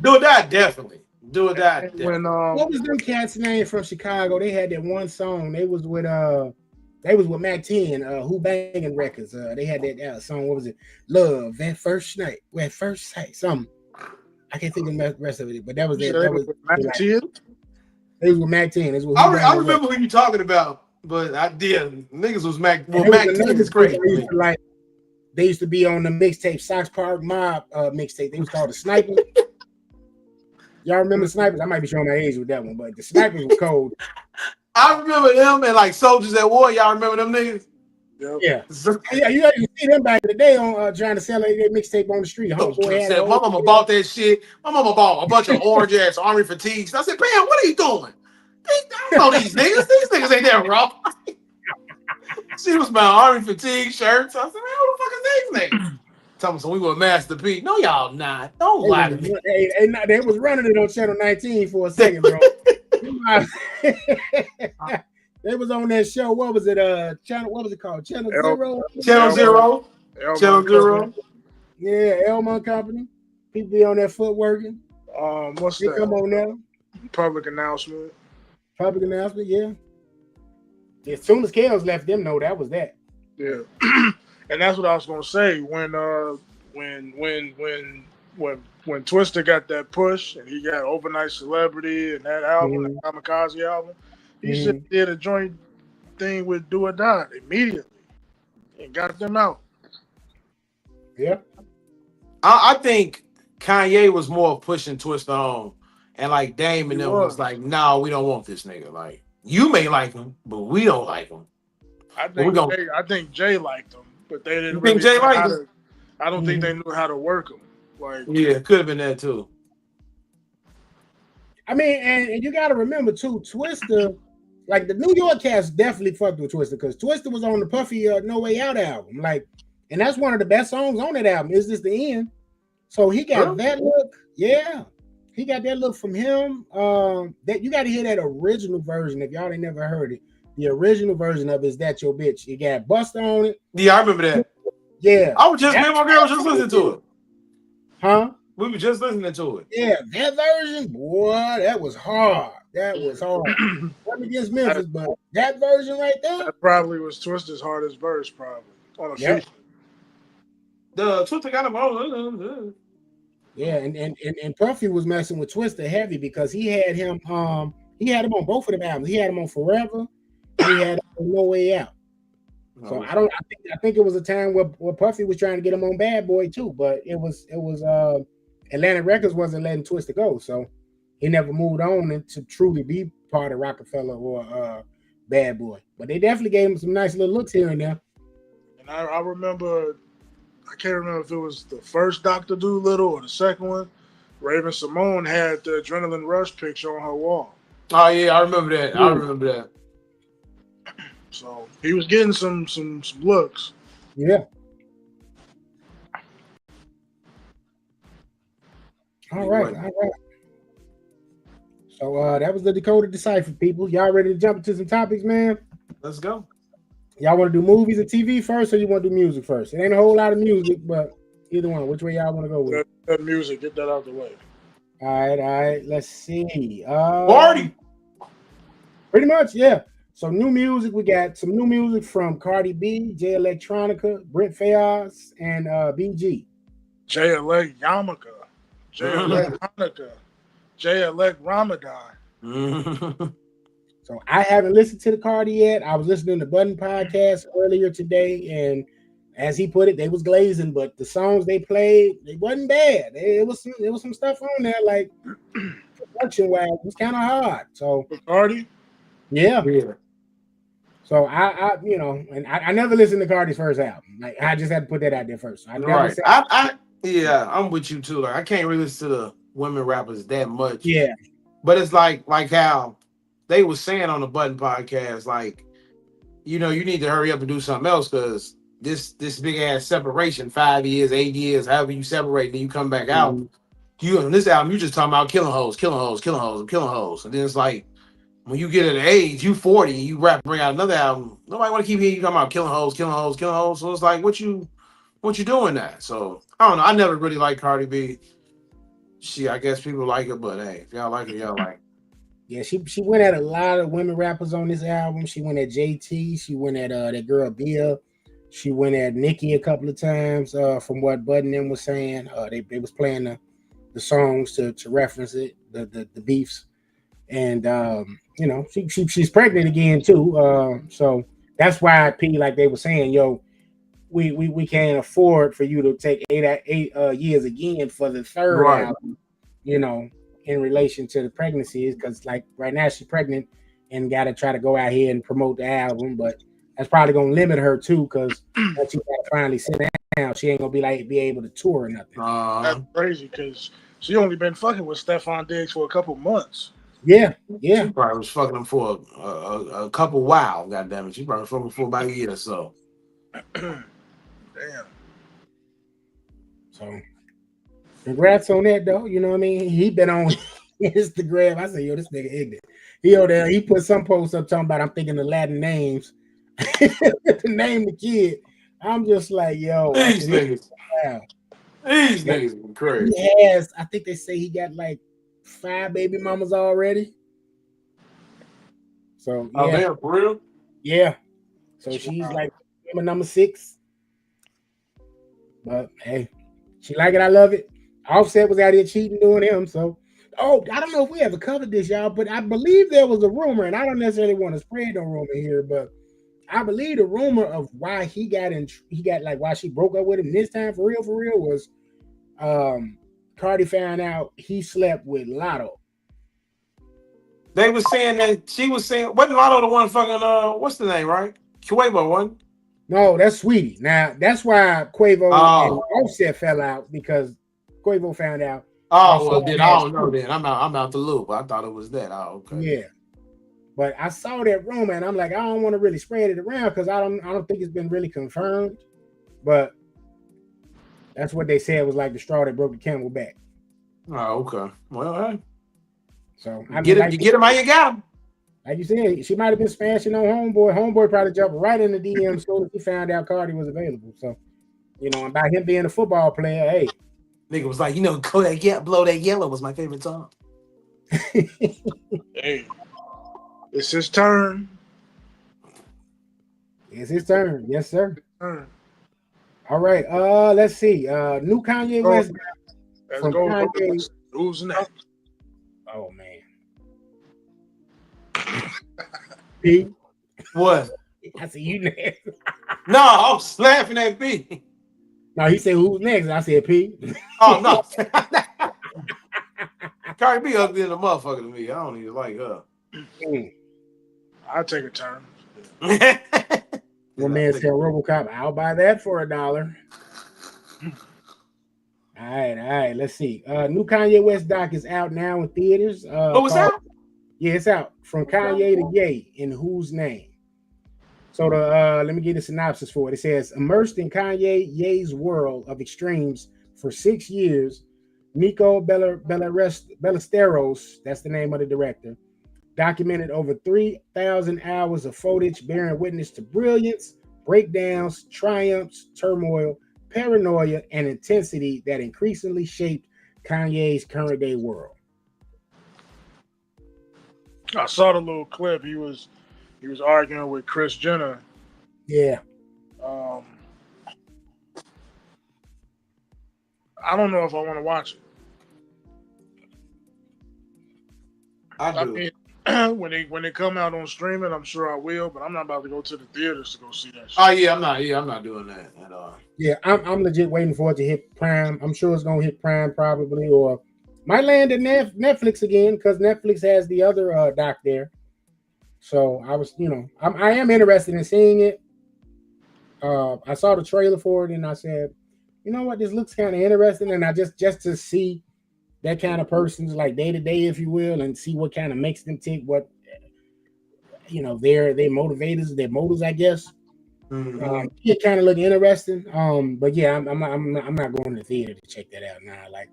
Do or Die, definitely. Do or Die. When what was them cats' name from Chicago? They had that one song. They was with Mac 10, Who Banging Records. They had that song. What was it? Love at First Sight. Something. I can't think of the rest of it, but that was it. That was Mac 10. It was with Mac 10. I remember who you talking about, but I did. Niggas was Mac. Well, Mac 10 is crazy. They used to be on the mixtape, Sox Park Mob mixtape. They was called the Snipers. Y'all remember the Snipers? I might be showing my age with that one, but the Snipers were cold. I remember them and like Soldiers at War. Y'all remember them niggas? Yeah. Yeah, you had to see them back in the day on trying to sell their mixtape on the street. My mama bought that shit. My mama bought a bunch of orange ass army fatigues. I said, Pam, what are you doing? I don't know these niggas. These niggas ain't that raw. She was buying army fatigue shirts. I said, man, who the fuck is these niggas? Tell me, so we were Master P. No, y'all not. Don't lie to me. They was running it on Channel 19 for a second, bro. They was on that show. What was it? What was it called? Channel Zero. Channel Zero. Yeah, Elmont Company. People be on that foot working. What's they that? Come on now. Public announcement. Yeah. As soon as Kels left, them know that was that. Yeah, and that's what I was gonna say when Twista got that push and he got Overnight Celebrity and that album, the Kamikaze album, he should did a joint thing with Do or Die immediately and got them out. Yeah, I think Kanye was more pushing Twista on, and like Dame and them was like, "No, we don't want this nigga. Like, you may like him, but we don't like him." I think Jay liked him, but they didn't. Think Jay liked him? I don't think they knew how to work him. Like, yeah, it could have been that too. I mean, and you got to remember too, Twista, like the New York cats definitely fucked with Twista because Twista was on the Puffy No Way Out album, like, and that's one of the best songs on that album. Is This the End? So he got that look, yeah. He got that look from him. That you got to hear that original version. If y'all ain't never heard it, the original version of Is That Your Bitch? It got Busta on it. Yeah, I remember that. Yeah, I was just me and my girl was just listening to it. Huh? We were just listening to it. Yeah, that version, boy, that was hard. That was hard. Not against Memphis, but that version right there. That probably was Twista's hardest verse, probably. On a Yep. feature. The Twister got him on. Yeah, and Puffy was messing with Twista heavy because he had him on both of them albums. He had him on Forever, and he had him on No Way Out. So I think it was a time where Puffy was trying to get him on Bad Boy too, but it was Atlantic Records wasn't letting Twista go, so he never moved on to truly be part of Rockefeller or Bad Boy. But they definitely gave him some nice little looks here and there. And I remember, I can't remember if it was the first Dr. Dolittle or the second one. Raven Simone had the Adrenaline Rush picture on her wall. Oh yeah, I remember that. I remember that. So he was getting some looks. Yeah. All right. So that was the Dakota Decipher, people. Y'all ready to jump into some topics, man? Let's go. Y'all want to do movies and TV first, or you want to do music first? It ain't a whole lot of music, but either one. Which way y'all want to go with? That music, get that out of the way. All right. Let's see. Party. Pretty much, yeah. So new music, we got some new music from Cardi B, Jay Electronica, Brent Faiyaz, and BG. Jay Elect Yamaka, Jay Elect Hanukkah, Jay Elect Ramadan. So I haven't listened to the Cardi yet. I was listening to Button Podcast earlier today, and as he put it, they was glazing, but the songs they played, they wasn't bad. It was some stuff on there, like production wise, it was kind of hard. So Cardi? Yeah. So I and I never listened to Cardi's first album. Like I just had to put that out there first. So I'm with you too. Like I can't really listen to the women rappers that much. Yeah. But it's like how they was saying on the Button Podcast, like, you need to hurry up and do something else because this big ass separation, 5 years, 8 years, however you separate, then you come back out. You on this album, you just talking about killing hoes, and then it's like when you get at an age, you 40, you bring out another album. Nobody want to keep hearing you talking about killing hoes. So it's like, what you doing that? So I don't know. I never really liked Cardi B. I guess people like her, but hey, if y'all like it, y'all like it. Yeah, she went at a lot of women rappers on this album. She went at JT. She went at that girl Bia. She went at Nicki a couple of times. From what Button them was saying, they was playing the songs to reference it, the beefs, and she's pregnant again too. So that's why like they were saying, yo, we can't afford for you to take eight years again for the third album, in relation to the pregnancies, because like right now she's pregnant and got to try to go out here and promote the album, but that's probably gonna limit her too, because once she gotta finally sit down, she ain't gonna be able to tour or nothing. That's crazy because she only been fucking with Stephon Diggs for a couple months. Yeah. She probably was fucking him for a couple while. Goddamn it, she probably fucking for about a year or so. Damn. So, congrats on that, though. You know what I mean? He been on Instagram. I say, yo, this nigga ignorant. He put some posts up talking about I'm thinking the Latin names to name the kid. I'm just like, yo, these niggas. Wow. These niggas are crazy. He has, I think they say he got like 5 baby mamas already. So yeah. Oh man, for real? Yeah. So she's like number 6. But hey, she like it. I love it. Offset was out here cheating, doing him. So, I don't know if we ever covered this, y'all, but I believe there was a rumor, and I don't necessarily want to spread no rumor here, but I believe the rumor of why why she broke up with him this time for real was Cardi found out he slept with Lotto. They was saying that she was saying, wasn't Lotto the one fucking what's the name, right? Quavo one. No, that's Sweetie. Now that's why Quavo and Offset fell out, because Quavo found out. Oh, well, then I don't know. Then I'm out the loop. I thought it was that. Oh, okay. Yeah, but I saw that rumor and I'm like, I don't want to really spread it around because I don't think it's been really confirmed. But that's what they said was like the straw that broke the camel back. Oh, okay. Well, hey. So You get him. You get him how you got him. Like you said, she might have been smashing on Homeboy. Homeboy probably jumped right in the DM as soon as he found out Cardi was available. So, and by him being a football player, hey. Nigga was like, Blow That Yellow was my favorite song. Hey, it's his turn. It's his turn. Yes, sir. Turn. All right. Let's see. New Kanye West. Let's go. Kanye. Who's next? Oh man. P. What? I said you next. No, I was laughing at P. No, he said who's next? I said P. Oh no. Cardi B ugly than a motherfucker to me. I don't even like her. I'll take a turn. One man said RoboCop. I'll buy that for $1. All right. Let's see. New Kanye West doc is out now in theaters. What's out? Yeah, it's out. From Kanye to Ye in Whose Name. So let me get a synopsis for it. It says, immersed in Kanye Ye's world of extremes for 6 years, Nico Ballesteros, that's the name of the director, documented over 3,000 hours of footage bearing witness to brilliance, breakdowns, triumphs, turmoil, paranoia, and intensity that increasingly shaped Kanye's current day world. I saw the little clip. He was arguing with Kris Jenner. Yeah. I don't know if I want to watch it. I do. Mean, when they come out on streaming, I'm sure I will, but I'm not about to go to the theaters to go see that shit. Oh yeah, I'm not doing that at all. Yeah, I'm legit waiting for it to hit Prime. I'm sure it's gonna hit Prime probably, or might land at Netflix again because Netflix has the other doc there. So I was, I am interested in seeing it. I saw the trailer for it and I said, you know what, this looks kind of interesting, and I just to see that kind of person's like day to day, if you will, and see what kind of makes them tick, what their motivators, their motives, I guess. Mm-hmm. It kind of look interesting. But yeah, I'm not going to the theater to check that out now. Like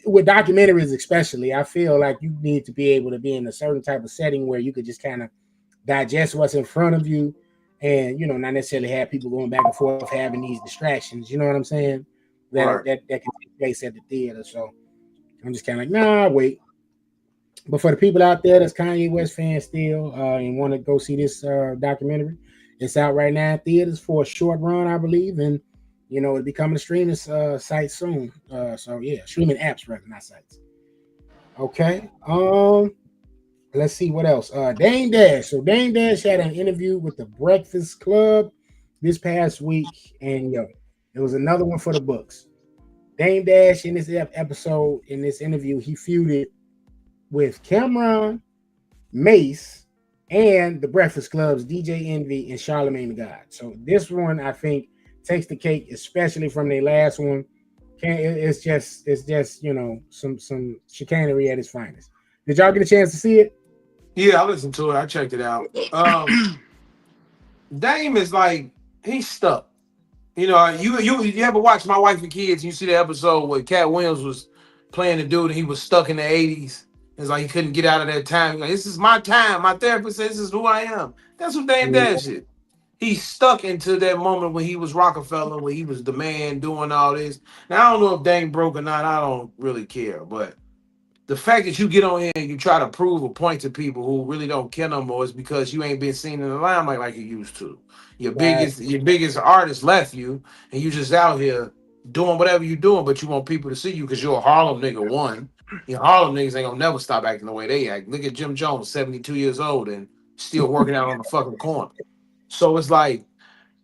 with documentaries, especially, I feel like you need to be able to be in a certain type of setting where you could just kind of digest what's in front of you, and not necessarily have people going back and forth having these distractions. You know what I'm saying? That can take place at the theater. So I'm just kind of like, nah, wait. But for the people out there that's Kanye West fans still and want to go see this documentary, it's out right now in theaters for a short run, I believe, and it'll be coming to streaming site soon. So yeah, streaming apps rather, not sites. Okay. Let's see what else. Dame Dash. So Dame Dash had an interview with the Breakfast Club this past week, and it was another one for the books. Dame Dash in this episode, in this interview, he feuded with Cameron, Mace, and the Breakfast Club's DJ Envy and Charlamagne the God. So this one, I think, takes the cake, especially from their last one. It's just some chicanery at its finest. Did y'all get a chance to see it? Yeah, I listened to it. I checked it out. Dame is like, he's stuck. You ever watch My Wife and Kids? You see the episode where Cat Williams was playing the dude and he was stuck in the 80s. It's like he couldn't get out of that time. Like, this is my time. My therapist says this is who I am. That's what Dame Dash is. He's stuck into that moment when he was Rockefeller, when he was the man doing all this. Now, I don't know if Dame broke or not. I don't really care. But the fact that you get on here and you try to prove a point to people who really don't care no more is because you ain't been seen in the limelight like you used to. Your biggest artist left you, and you just out here doing whatever you're doing, but you want people to see you because you're a Harlem nigga, one. Harlem niggas ain't gonna never stop acting the way they act. Look at Jim Jones, 72 years old and still working out on the fucking corner. So it's like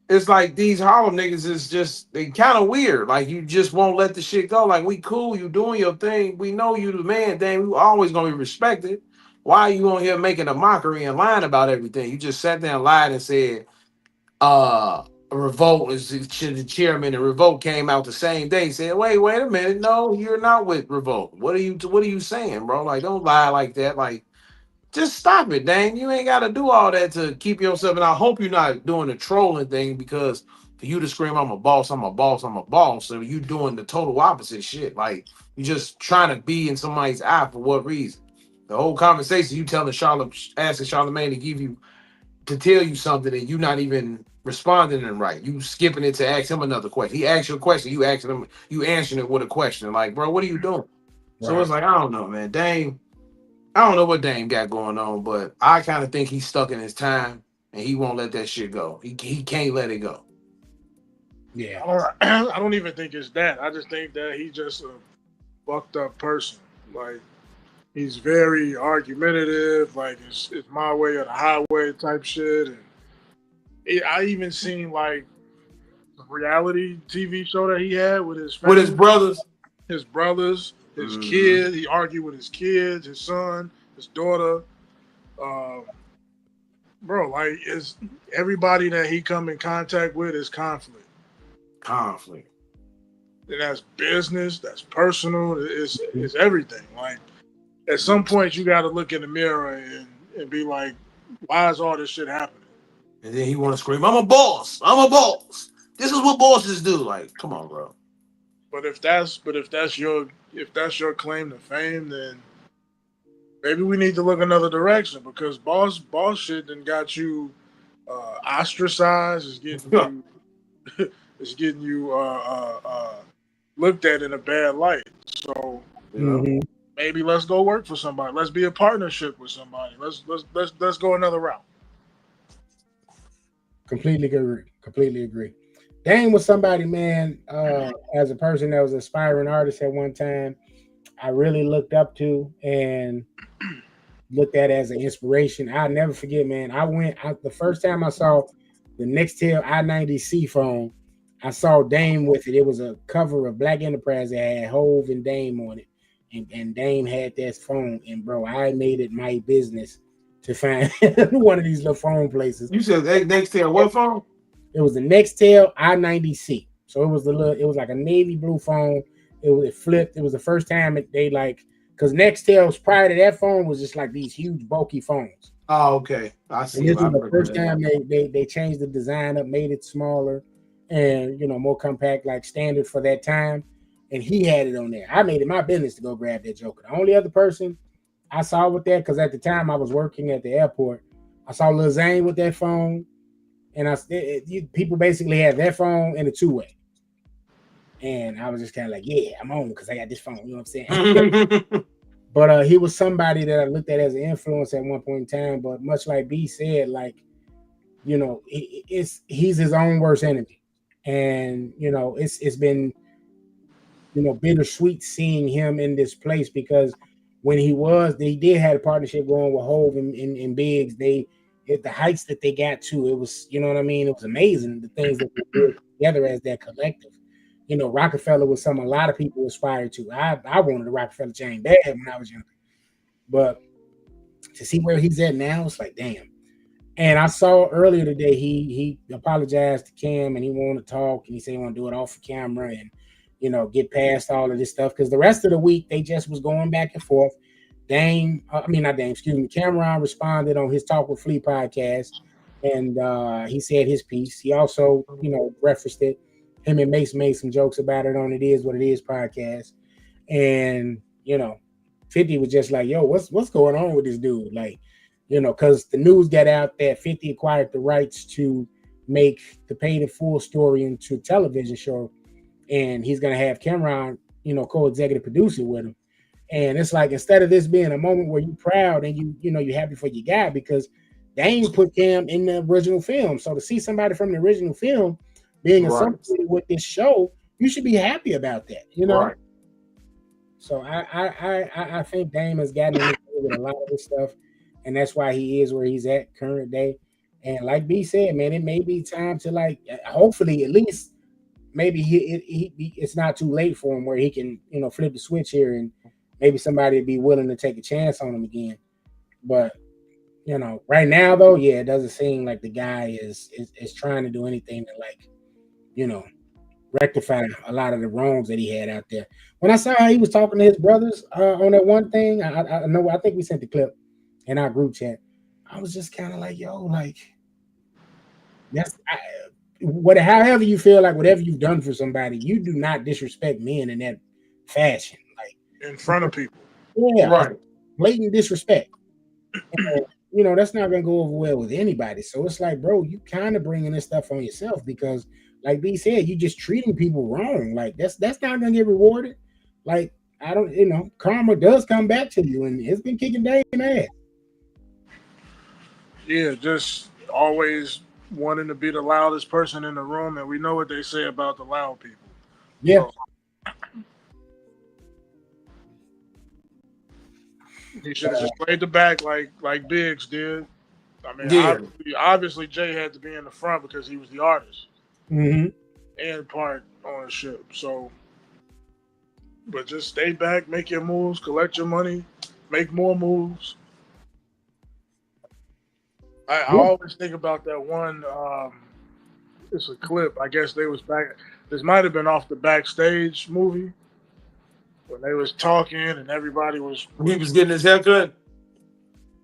these Harlem niggas is just, they kind of weird. Like, you just won't let the shit go. Like, we cool, you doing your thing. We know you the man, damn, you always gonna be respected. Why are you on here making a mockery and lying about everything? You just sat there and lied and said, Revolt is the chairman, and Revolt came out the same day. Said, wait a minute, no, you're not with Revolt. What are you saying, bro? Like, don't lie like that. Like, just stop it, dang. You ain't got to do all that to keep yourself. And I hope you're not doing the trolling thing, because For you to scream, I'm a boss, I'm a boss, I'm a boss. So you doing the total opposite shit. Like you just trying to be in somebody's eye for what reason? The whole conversation you telling asking Charlamagne to tell you something and you not even responding and right. You skipping it to ask him another question. He asked you a question, you asking him, you answering it with a question. Like, bro, what are you doing? Right. So it's like, I don't know, man. Dame, I don't know what Dame got going on, but I kind of think he's stuck in his time and he won't let that shit go. He can't let it go. Yeah. I don't even think it's that. I just think that he's just a fucked up person. Like, he's very argumentative. Like, it's my way or the highway type shit. And I even seen, like, the reality TV show that he had with his family. With his brothers. His kid. He argued with his kids, his son, his daughter. Bro, like, it's everybody that he come in contact with is conflict. And that's business, that's personal, it's everything. Like, at some point you got to look in the mirror and be like, why is all this shit happening? And then he want to scream, I'm a boss, this is what bosses do. Like, come on, bro. But if that's your claim to fame, then maybe we need to look another direction, because boss shit done got you ostracized. It's getting you looked at in a bad light. So maybe let's go work for somebody. Let's be a partnership with somebody. Let's go another route. Completely agree. Dame was somebody, man, as a person that was an aspiring artist at one time, I really looked up to and looked at as an inspiration. I'll never forget, man. The first time I saw the Nextel i90C phone, I saw Dame with it. It was a cover of Black Enterprise that had Hove and Dame on it. And Dame had that phone. And, bro, I made it my business to find one of these little phone places. You said Nextel what phone? It was the Nextel i90C. So it was like a navy blue phone. It flipped. It was the first time because Nextel's prior to that phone was just like these huge bulky phones. Oh, okay. I see. And this was the first time they changed the design up, made it smaller and, more compact, like standard for that time. And he had it on there. I made it my business to go grab that joker. The only other person I saw with that, because at the time I was working at the airport, I saw Lil Zane with that phone. And people basically had that phone and a two-way. And I was just kind of like, yeah, I'm on because I got this phone. You know what I'm saying? But he was somebody that I looked at as an influence at one point in time. But much like B said, like, he's his own worst enemy. And, it's been, bittersweet seeing him in this place, because when they did have a partnership going with Hove and Biggs, at the heights that they got to, it was, you know what I mean? It was amazing, the things that they did together as that collective. Rockefeller was something a lot of people aspired to. I wanted a Rockefeller chain bad when I was young. But to see where he's at now, it's like, damn. And I saw earlier today, he apologized to Cam and he wanted to talk, and he said he want to do it off the camera and, get past all of this stuff. Because the rest of the week, they just was going back and forth. Cameron responded on his Talk with Flea podcast, and he said his piece. He also, referenced it. Him and Mace made some jokes about it on It Is What It Is podcast. And, 50 was just like, yo, what's going on with this dude? Like, because the news got out that 50 acquired the rights to make the Paid in Full story into a television show. And he's going to have Cameron, co-executive producer with him. And it's like, instead of this being a moment where you're proud and you're happy for your guy, because Dame put Cam in the original film. So to see somebody from the original film being associated with this show, you should be happy about that, Right. So I think Dame has gotten into with a lot of this stuff, and that's why he is where he's at current day. And like B said, man, it may be time to hopefully at least maybe it's not too late for him where he can flip the switch here and maybe somebody would be willing to take a chance on him again. But right now though, yeah, it doesn't seem like the guy is trying to do anything to rectify a lot of the wrongs that he had out there. When I saw how he was talking to his brothers on that one thing, I think we sent the clip in our group chat. I was just kind of like, yo, like however you feel like whatever you've done for somebody, you do not disrespect men in that fashion. Like in front of people. Yeah, right. Blatant disrespect. And, that's not gonna go over well with anybody. So it's like, bro, you kind of bringing this stuff on yourself because, like B said, you just treating people wrong. Like that's not gonna get rewarded. Like I don't, karma does come back to you, and it's been kicking Dame ass. Yeah, just always wanting to be the loudest person in the room, and we know what they say about the loud people. Yeah. So, he should have just played the back like Biggs did. I mean, obviously Jay had to be in the front because he was the artist and part ownership. So, but just stay back, make your moves, collect your money, make more moves. I always think about that one. It's a clip. I guess they was back. This might have been off the Backstage movie when they was talking and everybody was. He was getting his haircut.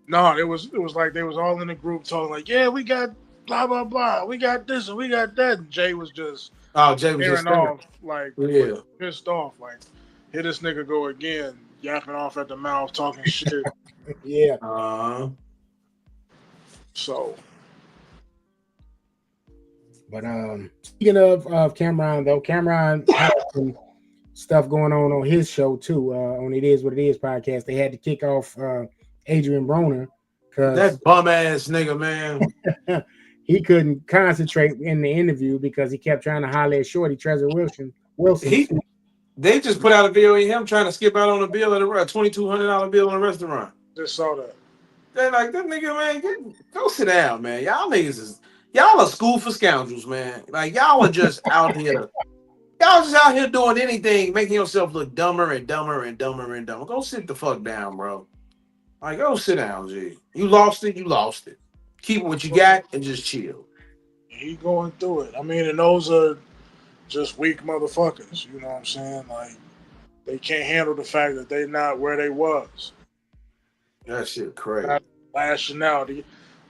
No, it was like they was all in a group talking like, yeah, we got blah blah blah, we got this and we got that. And Jay was just tearing off, like pissed off, like here this nigga go again, yapping off at the mouth, talking shit. Yeah. So. But speaking of Cameron, though, Cameron had some stuff going on his show too. On It Is What It Is podcast, they had to kick off Adrian Broner because that bum ass nigga, man. He couldn't concentrate in the interview because he kept trying to holler at Shorty Trezor Wilson. They just put out a video of him trying to skip out on a bill at a $2,200 bill in a restaurant. Just saw that. They're like, that nigga, man, go sit down, man. Y'all are school for scoundrels, man. Like y'all are just out here. Y'all just out here doing anything, making yourself look dumber and dumber and dumber and dumber. Go sit the fuck down, bro. Like, go sit down, G. You lost it. Keep what you got and just chill. He going through it. I mean, and those are just weak motherfuckers. You know what I'm saying? Like, they can't handle the fact that they not where they was. That shit crazy. Not lashing out.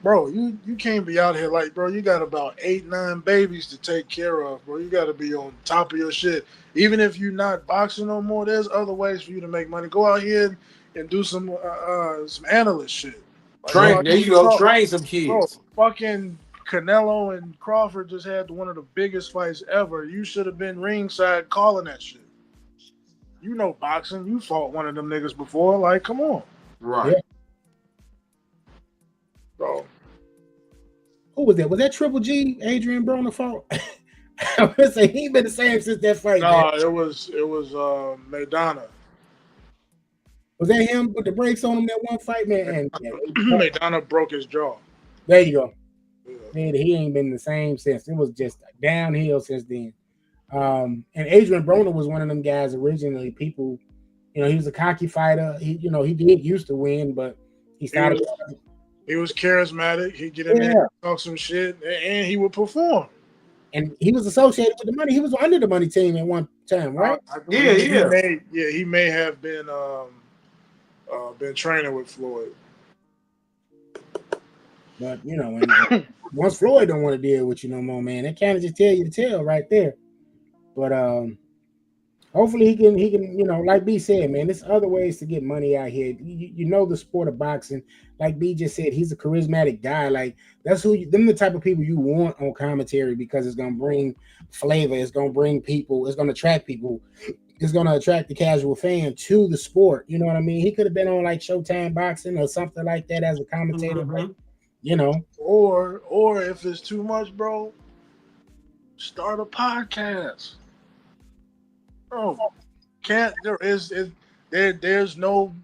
Bro, you can't be out here like, bro, you got about 8-9 babies to take care of, bro. You got to be on top of your shit. Even if you're not boxing no more, there's other ways for you to make money. Go out here and do some analyst shit. Like, train some kids. Bro, fucking Canelo and Crawford just had one of the biggest fights ever. You should have been ringside calling that shit. You know boxing. You fought one of them niggas before. Like, come on. Right. Yeah. Bro. Who was that? Was that Triple G, Adrian Broner fought? I would say he been the same since that fight. No, man. it was Maidana. Was that him with the brakes on him that one fight, man? Maidana broke his jaw. There you go. Yeah. Man, he ain't been the same since. It was just downhill since then. And Adrian Broner was one of them guys originally. People, he was a cocky fighter. He did used to win, but he started. He was charismatic. He'd get in there, talk some shit, and he would perform. And he was associated with the money. He was under the money team at one time, right? He may have been training with Floyd. But once Floyd don't want to deal with you no more, man, that kind of just tell you the tale right there. But hopefully he can, like B said, man, there's other ways to get money out here. You know the sport of boxing. Like B just said, he's a charismatic guy. Like that's them the type of people you want on commentary because it's gonna bring flavor. It's gonna bring people. It's gonna attract people. It's gonna attract the casual fan to the sport. You know what I mean? He could have been on like Showtime Boxing or something like that as a commentator. Mm-hmm. Or if it's too much, bro, start a podcast. Bro, there's no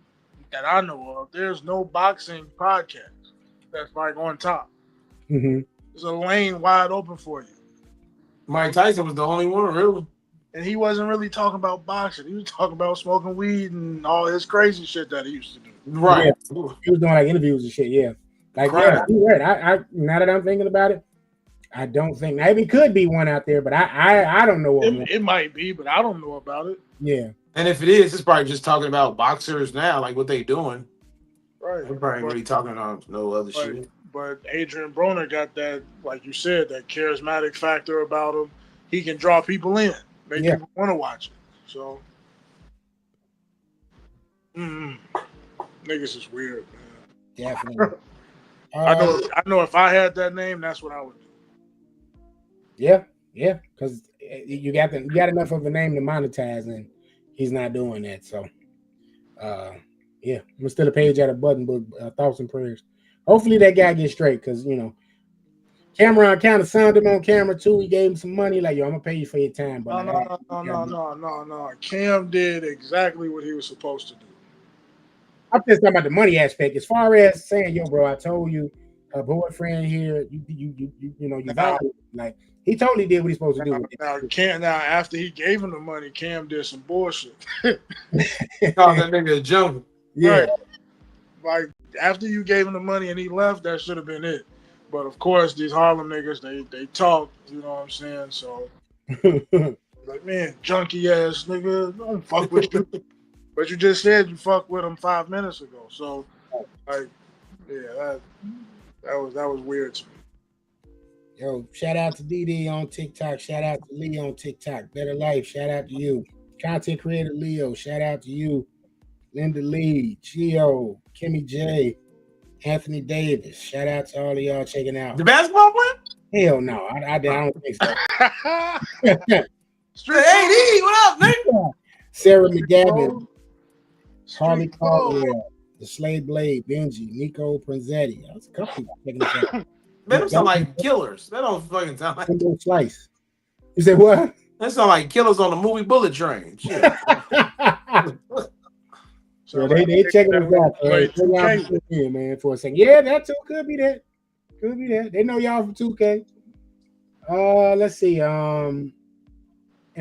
that I know of. There's no boxing podcast that's like on top. Mm-hmm. There's a lane wide open for you. Mike Tyson was the only one, really. And he wasn't really talking about boxing. He was talking about smoking weed and all his crazy shit that he used to do. Right. Yeah. He was doing like interviews and shit. Yeah. Like, right. You're right. I now that I'm thinking about it, I don't think maybe could be one out there, but I don't know. It might be, but I don't know about it. Yeah. And if it is, it's probably just talking about boxers now, like what they doing. Right. We're probably really talking about no other shit. but Adrian Broner got that, like you said, that charismatic factor about him. He can draw people in, make people want to watch it. So, niggas is weird, man. Definitely. I know if I had that name, that's what I would do. Yeah, because you got enough of a name to monetize, and he's not doing that. So, I'm gonna still a page at a button book. Thoughts and prayers. Hopefully that guy gets straight, because Cameron kind of sounded him on camera too. He gave him some money, like, yo, I'm gonna pay you for your time. But no. Cam did exactly what he was supposed to do. I'm just talking about the money aspect. As far as saying, yo, bro, I told you, a boyfriend here, you value. Like, he totally did what he's supposed to do. Now after he gave him the money, Cam did some bullshit. Called that nigga a junkie. Yeah. Right. Like, after you gave him the money and he left, that should have been it. But of course, these Harlem niggas, they talk, you know what I'm saying? So, like, man, junkie ass nigga, don't fuck with you. But you just said you fucked with him 5 minutes ago. So, like, yeah, that was weird to me. Yo, shout out to DD on TikTok. Shout out to Lee on TikTok. Better Life, shout out to you. Content creator Leo, shout out to you. Linda Lee, Gio, Kimmy J, Anthony Davis. Shout out to all of y'all checking out. The basketball player? Hell no, I don't think so. Straight AD, what up, nigga? Sarah McGavin, Harley Caldwell, The Slade Blade, Benji, Nico Prinzetti. That's a couple people checking this out. Man, them sound like killers. That don't fucking sound like Slice. You said what? That sound like killers on the movie Bullet Train. Shit. So they checking us out. Man, for a second. Yeah, that too could be that. Could be that. They know y'all from 2K. Let's see. In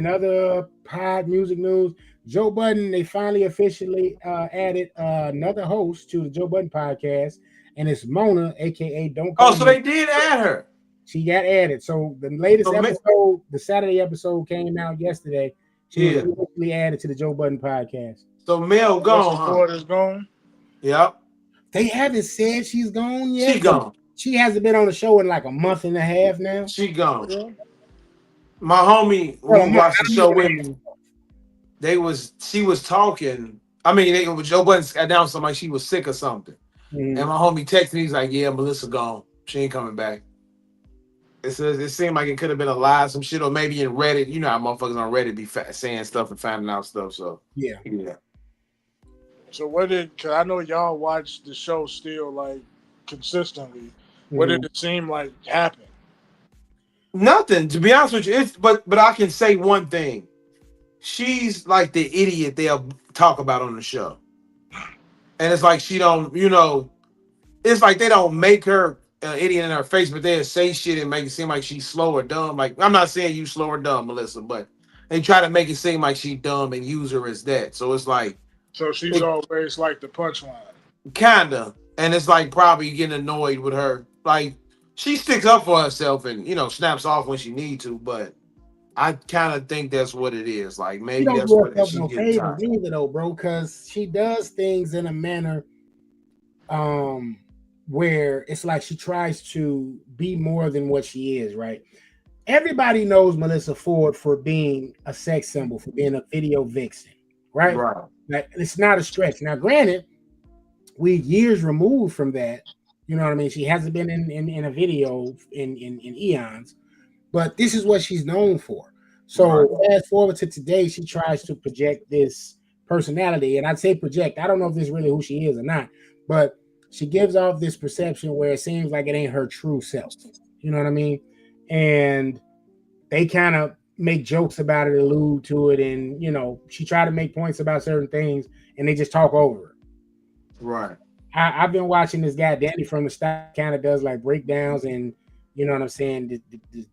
other pod music news, Joe Budden, they finally officially added another host to the Joe Budden podcast, and it's Mona, aka Don't Call Oh, so they did add her. She got added. So the latest episode, the Saturday episode, came out yesterday. She was officially added to the Joe Budden podcast. So Mel gone, is gone. Yep. They haven't said she's gone yet. She gone. She hasn't been on the show in like a month and a half now. She gone. Yeah. My homie who watched the show with me, she was talking. I mean, Joe Budden announced something like she was sick or something. Mm-hmm. And my homie texted me, he's like, yeah, Melissa gone. She ain't coming back. It seemed like it could have been a lie, some shit, or maybe in Reddit. You know how motherfuckers on Reddit be saying stuff and finding out stuff. So yeah. So cause I know y'all watch the show still like consistently. Mm-hmm. What did it seem like happened? Nothing, to be honest with you. But I can say one thing. She's like the idiot they'll talk about on the show. And it's like she don't, it's like they don't make her an idiot in her face, but they'll say shit and make it seem like she's slow or dumb. Like, I'm not saying you slow or dumb, Melissa, but they try to make it seem like she's dumb and use her as that. So it's like. So she's always like the punchline. Kinda. And it's like probably getting annoyed with her. Like, she sticks up for herself and, snaps off when she need to, but I kind of think that's what it is. Like, maybe that's what it is. She getting tired. Either though, bro, because she does things in a manner where it's like she tries to be more than what she is, right? Everybody knows Melissa Ford for being a sex symbol, for being a video vixen, right? Right. Like, it's not a stretch. Now, granted, we're years removed from that. You know what I mean? She hasn't been in a video in eons, but this is what she's known for. So fast forward to today, she tries to project this personality, and I'd say project. I don't know if this is really who she is or not, but she gives off this perception where it seems like it ain't her true self. You know what I mean? And they kind of make jokes about it, allude to it, and she tried to make points about certain things, and they just talk over her. Right. I've been watching this guy Danny from the Stock, kind of does like breakdowns and you know what I'm saying,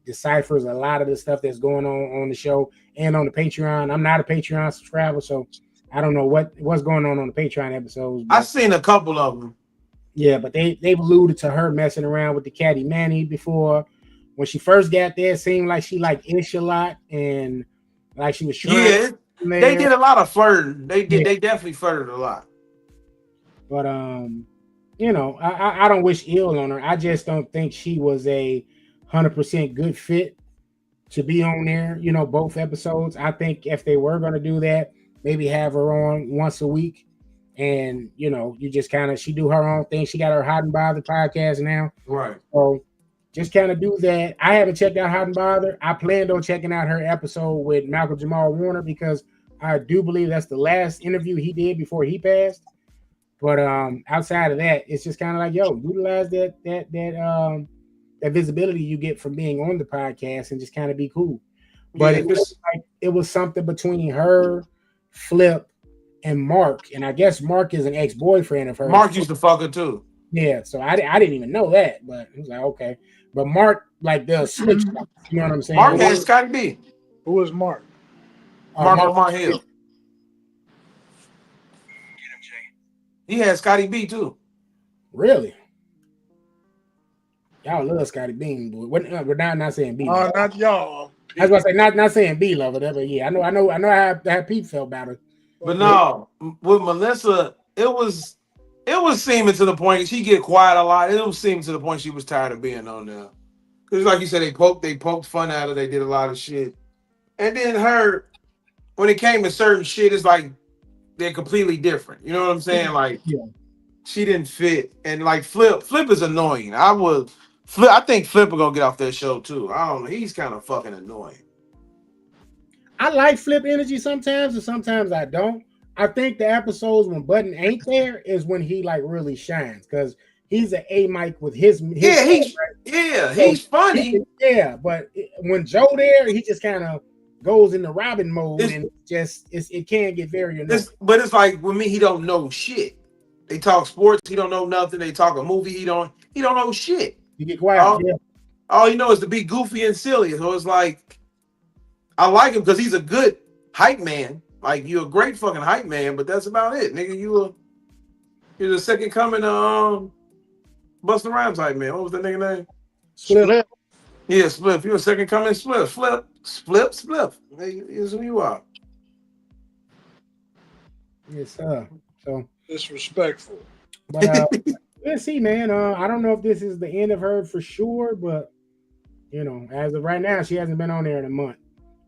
deciphers a lot of the stuff that's going on the show and on the Patreon. I'm not a Patreon subscriber, so I don't know what's going on the Patreon episodes. I've seen a couple of them. Yeah, but they've alluded to her messing around with the Caddy Manny before. When she first got there, it seemed like she liked Ish a lot and like she was trying. Yeah, they did a lot of flirting. They definitely flirted a lot. But you know, I don't wish ill on her. I just don't think she was a 100% good fit to be on there. You know, both episodes. I think if they were going to do that, maybe have her on once a week, and you know, you just kind of she do her own thing. She got her Hot and Bother podcast now, Right. so just kind of do that. I haven't checked out Hot and Bother. I planned on checking out her episode with Malcolm Jamal Warner because I do believe that's the last interview he did before he passed. But outside of that, it's just kind of like, yo, utilize that visibility you get from being on the podcast and just kind of be cool. But it was something between her, Flip, and Mark, and I guess Mark is an ex-boyfriend of hers. Mark used to fuck her too. Yeah, so I didn't even know that, but it was like, okay. But Mark like does slick stuff. You know what I'm saying? Mark had Scotty B. Who was Mark? Mark Lamont Hill. He had Scotty B too. Really? Y'all love Scotty Bean, boy. We're not saying B. Not y'all. I was gonna say not saying B lover, but yeah, I know how Pete felt about it. But no, with Melissa, it was seeming to the point she get quiet a lot. It was seeming to the point she was tired of being on there. Because like you said, they poked fun at her. They did a lot of shit, and then her, when it came to certain shit, it's like they're completely different. You know what I'm saying? Like, yeah. She didn't fit, and like Flip is annoying. I think Flip will gonna get off that show too. I don't know. He's kind of fucking annoying. I like Flip energy sometimes, and sometimes I don't. I think the episodes when Button ain't there is when he like really shines because he's an A mic with his he's funny. But when Joe there, he just kind of goes into Robin mode, and it can get very annoying. But it's like with me, he don't know shit. They talk sports, he don't know nothing. They talk a movie, he don't know shit. You get quiet. All he knows is to be goofy and silly. So it's like I like him because he's a good hype man. Like you're a great fucking hype man, but that's about it, nigga. You're the second coming Busta Rhymes hype man. What was that nigga name? Split. Yeah, Spliff. You're a second coming Spliff. Spliff. Here's who you are. Yes, sir. So disrespectful. But let's see, man. I don't know if this is the end of her for sure, but you know, as of right now, she hasn't been on there in a month.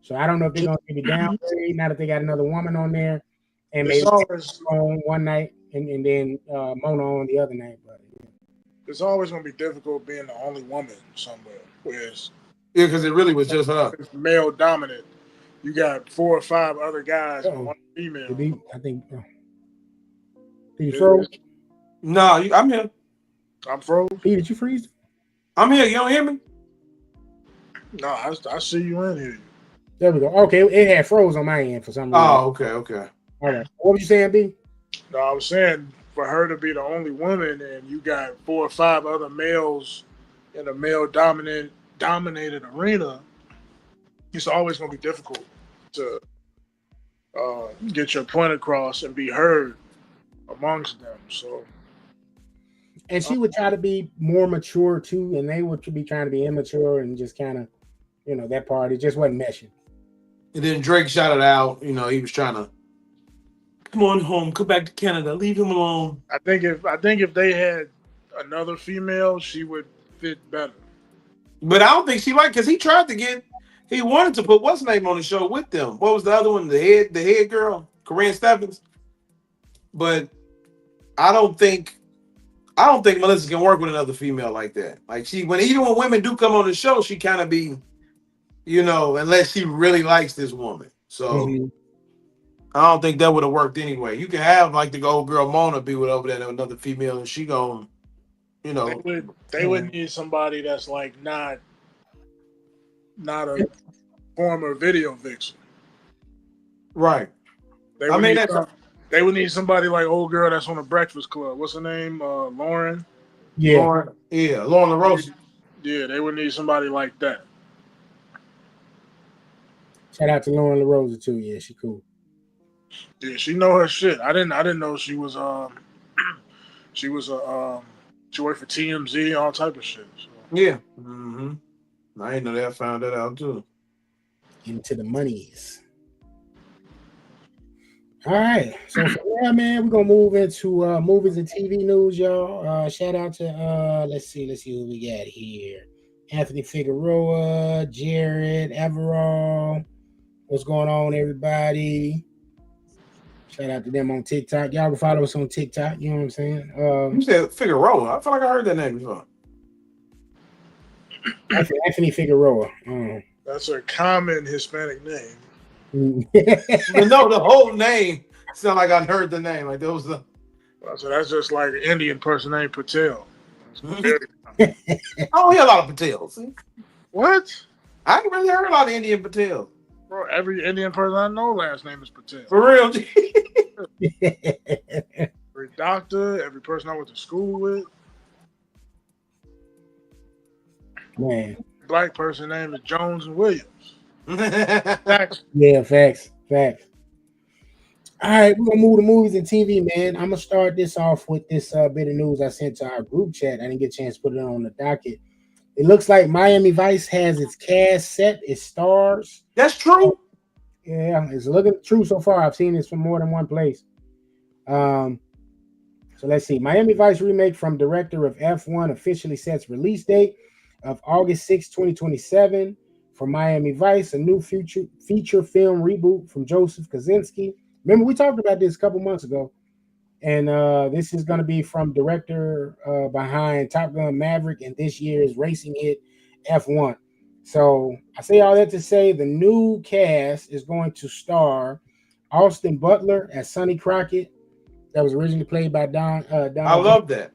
So I don't know if they're gonna maybe downgrade now that they got another woman on there, and maybe on one night and then Mona on the other night. But it's always gonna be difficult being the only woman somewhere. Whereas because it really was just her. It's male dominant. You got 4 or 5 other guys and one female. I think. Did you froze? No, I'm here. I'm froze. Hey, did you freeze? I'm here. You don't hear me? No, I see you in here. There we go. Okay, it had froze on my end for some reason. Oh, okay. All right. What were you saying, B? No, I was saying for her to be the only woman and you got 4 or 5 other males in a male dominated arena, it's always going to be difficult to get your point across and be heard amongst them. So, and she would try to be more mature too, and they would be trying to be immature and just kind of, you know, that part it just wasn't meshing. And then Drake shouted out, you know, he was trying to come on home, come back to Canada, leave him alone. I think if they had another female, she would fit better. But I don't think she liked because he wanted to put what's name on the show with them. What was the other one? The head girl, Corinne Stephens. But I don't think Melissa can work with another female like that. Like even when women do come on the show, she kind of be, you know, unless she really likes this woman. So I don't think that would have worked anyway. You can have like the old girl Mona be with over there and another female, and she gon', you know, they would need somebody that's like not a former video vixen, right? They would need somebody like old girl that's on the Breakfast Club. What's her name? Lauren. Yeah, Lauren LaRosa. Yeah, they would need somebody like that. Shout out to Lauren LaRosa too. Yeah, she cool. Yeah, she know her shit. I didn't know she was she worked for TMZ, all type of shit. So. Yeah. I didn't know that. I found that out too. Into the monies. All right. So yeah, man, we're gonna move into movies and TV news, y'all. Shout out to let's see who we got here. Anthony Figueroa, Jared, Everall. What's going on, everybody? Shout out to them on TikTok. Y'all can follow us on TikTok. You know what I'm saying? You said Figueroa. I feel like I heard that name before. Anthony Figueroa. That's a common Hispanic name. But no, the whole name sound like I heard the name. Like there was the. So that's just like an Indian person named Patel. I don't hear a lot of Patels. What? I ain't really heard a lot of Indian Patels. Bro, every Indian person I know last name is Patel. For real. Every doctor, every person I went to school with. Man. Black person name is Jones and Williams. Facts. Yeah, facts. All right, we're gonna move to movies and TV, man. I'm gonna start this off with this bit of news I sent to our group chat. I didn't get a chance to put it on the docket. It looks like Miami Vice has its cast set, its stars. That's true. Yeah, it's looking true so far. I've seen this from more than one place. So let's see. Miami Vice remake from director of F1 officially sets release date of August 6, 2027 for Miami Vice, a new feature film reboot from Joseph Kosinski. Remember, we talked about this a couple months ago. And this is going to be from director behind Top Gun Maverick and this year's racing hit F1. So I say all that to say the new cast is going to star Austin Butler as Sonny Crockett, that was originally played by Don. I love that.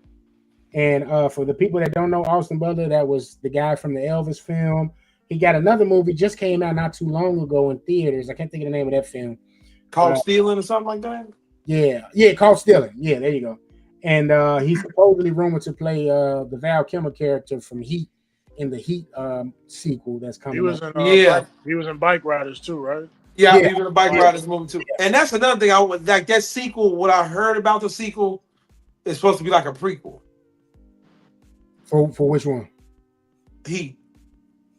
And for the people that don't know Austin Butler, that was the guy from the Elvis film. He got another movie just came out not too long ago in theaters. I can't think of the name of that film. Called Stealing or something like that? Yeah, called Stealing. Yeah, there you go. And he's supposedly rumored to play the Val Kilmer character from Heat in the Heat sequel that's coming. He was in he was in Bike Riders too, right? Yeah, he was in the Bike Riders movie too. Yeah. And that's another thing. I would like that sequel. What I heard about the sequel is supposed to be like a prequel. For which one? Heat.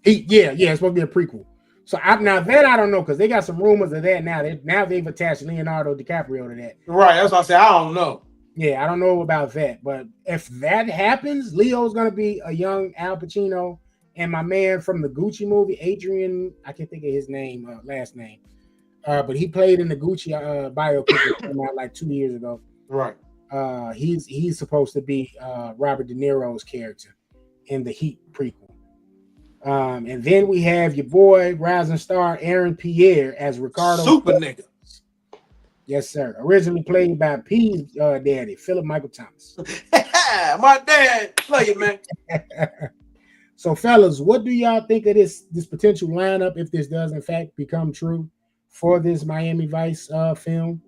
Yeah, it's supposed to be a prequel. So now that I don't know, because they got some rumors of that now. Now they've attached Leonardo DiCaprio to that. Right, that's what I said. I don't know. Yeah, I don't know about that. But if that happens, Leo's gonna be a young Al Pacino, and my man from the Gucci movie, Adrian, I can't think of his name, last name. But he played in the Gucci biopic that came out like 2 years ago. Right. He's supposed to be Robert De Niro's character in the Heat prequel. And then we have your boy, rising star Aaron Pierre as Ricardo. Super nigga. Yes, sir. Originally played by P's daddy, Philip Michael Thomas. My dad, play it, man. So, fellas, what do y'all think of this potential lineup if this does in fact become true for this Miami Vice film?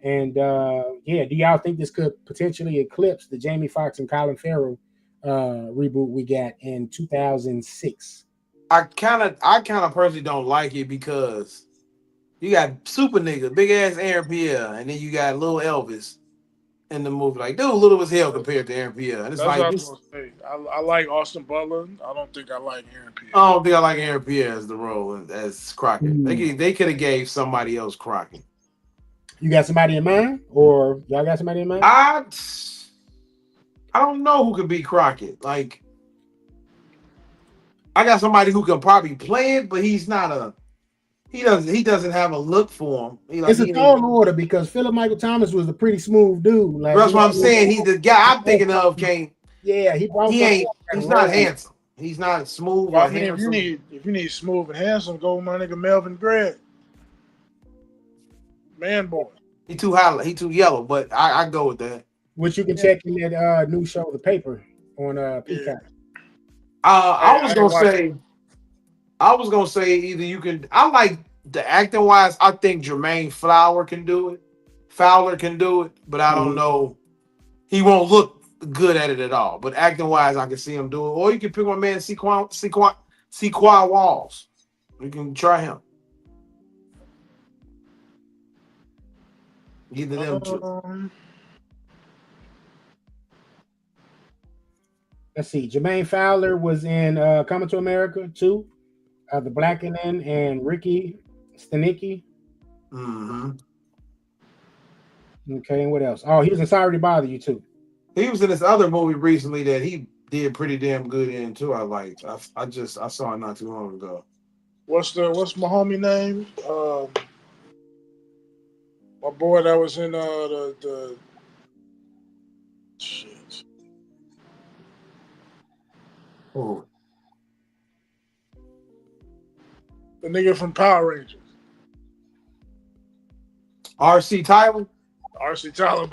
And do y'all think this could potentially eclipse the Jamie Foxx and Colin Farrell reboot we got in 2006? I kind of personally don't like it because you got super nigga, big ass Aaron Pierre, and then you got little Elvis in the movie. Like, dude, little as hell compared to Aaron Pierre. And it's That's like what I was gonna say. I like Austin Butler. I don't think I like Aaron Pierre. I don't think I like Aaron Pierre as the role as Crockett. They could have gave somebody else Crockett. You got somebody in mind, or y'all got somebody in mind? I don't know who could be Crockett. Like, I got somebody who can probably play it, but he's not he doesn't have a look for him. It's a tall order because Philip Michael Thomas was a pretty smooth dude. Like, that's what I'm saying. He's the guy I'm thinking of. Yeah, he's not handsome. He's not smooth. Well, I mean, if you need smooth and handsome, go with my nigga Melvin Gregg. Man, boy. He too high. He too yellow. But I go with that. Which you can check in that new show, The Paper, on Peacock. I was gonna say either you can. I like the acting wise. I think Jermaine Fowler can do it, but I don't know. He won't look good at it at all. But acting wise, I can see him do it. Or you can pick my man Sequoia Walls. You can try him. Either them two. Let's see. Jermaine Fowler was in Coming to America 2, The Blackening, and Ricky Stenicki. Mm-hmm. Okay, and what else? Oh, he was in Sorry to Bother You too. He was in this other movie recently that he did pretty damn good in too. I liked. I saw it not too long ago. What's my homie name? My boy that was in the shit. Oh. The nigga from Power Rangers. R.C. Tyler? R.C. Tyler,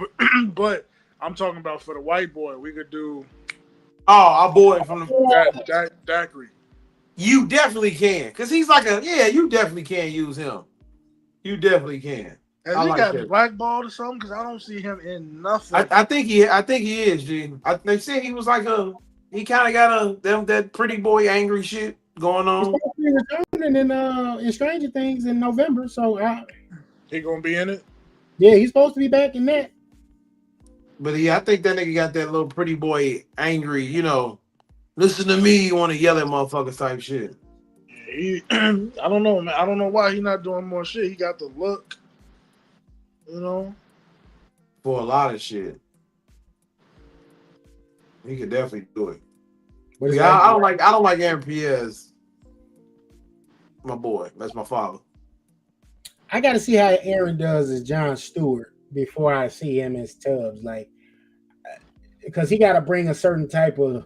but I'm talking about for the white boy. We could do. Oh, our boy from the Daiquiri. You definitely can, cause he's like you definitely can use him. You definitely can. Has he got blackballed or something? Because I don't see him in nothing. I think he is, G. They said he was like he kind of got that pretty boy angry shit going on. He's returning in Stranger Things in November, so he gonna be in it. Yeah, he's supposed to be back in that. But I think that nigga got that little pretty boy angry, listen to me, you want to yell at motherfuckers type shit. I don't know, man. I don't know why he's not doing more shit. He got the look, for a lot of shit. He could definitely do it. But I don't like Aaron Pierce. My boy, that's my father. I got to see how Aaron does as Jon Stewart before I see him as Tubbs, because he got to bring a certain type of,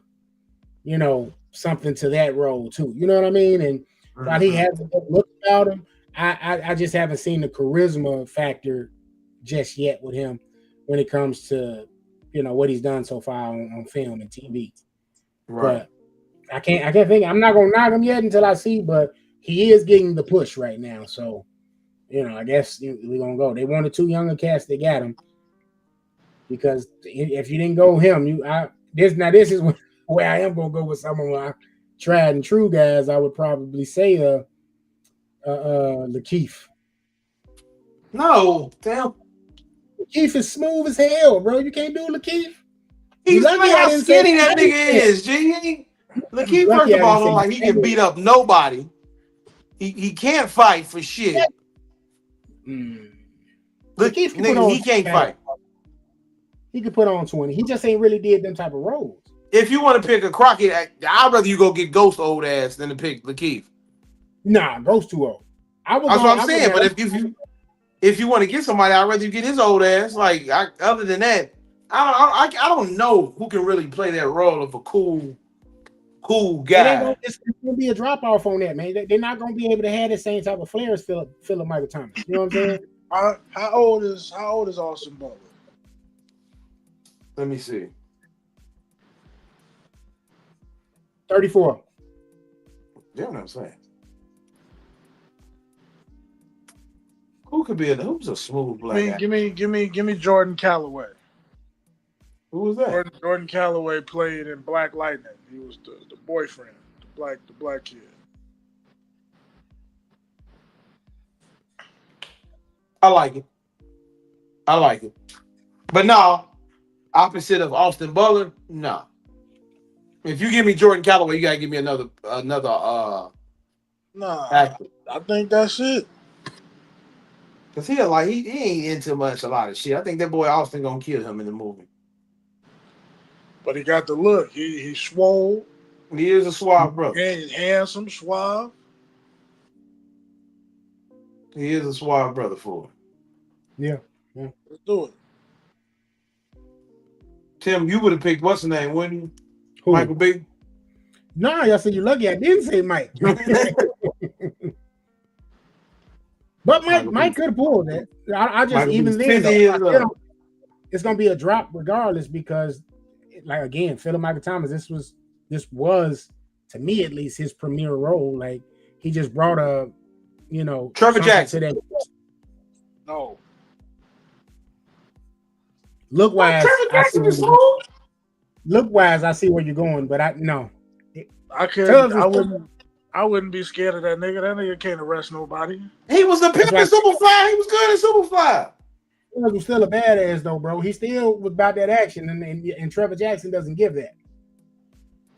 something to that role too. You know what I mean? And while he has a good look about him, I just haven't seen the charisma factor just yet with him when it comes to, what he's done so far on film and TV. Right. But I can't think. I'm not gonna knock him yet until I see, but he is getting the push right now. So, I guess we're gonna go. They wanted 2 younger cats, they got him. Because if you didn't go him, this is where I am gonna go with some of my tried and true guys. I would probably say Lakeith. No, damn. Lakeith is smooth as hell, bro. You can't do Lakeith. He's like how skinny that nigga is, G. Lakeith, first of all, like he can beat up nobody. He can't fight for shit. Lakeith he can't fight. He could put on 20. He just ain't really did them type of roles. If you want to pick a Crockett, I'd rather you go get Ghost old ass than to pick Lakeith. Nah, Ghost too old. That's what I'm saying. But if you want to get somebody, I'd rather you get his old ass. Other than that, I don't know who can really play that role of a cool guy. It's gonna be a drop off on that, man. They're not gonna be able to have the same type of flair as Philip Michael Thomas. You know what I'm saying? How old is Austin Butler? Let me see. 34. You know what I'm saying? Who's a smooth black guy? Give me Jordan Calloway. Who was that? Jordan Calloway played in Black Lightning. He was the boyfriend, the black kid. I like it. But no, opposite of Austin Butler, no. If you give me Jordan Calloway, you gotta give me another actor. I think that's it. Cause he ain't into a lot of shit. I think that boy Austin gonna kill him in the movie. But he got the look. He's swole. He is a suave brother. He's handsome, suave. He is a suave brother for it. Yeah. Let's do it. Tim, you would have picked what's the name, wouldn't you? Who? Michael B. No, y'all said you lucky. I didn't say Mike. But Mike could have pulled that. I just Michael even then, it's gonna be a drop regardless because, like again, Philip Michael Thomas. This was to me at least his premier role. Like he just brought Trevor Jackson. To that. No. Look wise, I see where you're going, but I wouldn't be scared of that nigga. That nigga can't arrest nobody. He was the pimp in Superfly. He was good in Superfly. He was still a badass though, bro. He still was about that action, and Trevor Jackson doesn't give that.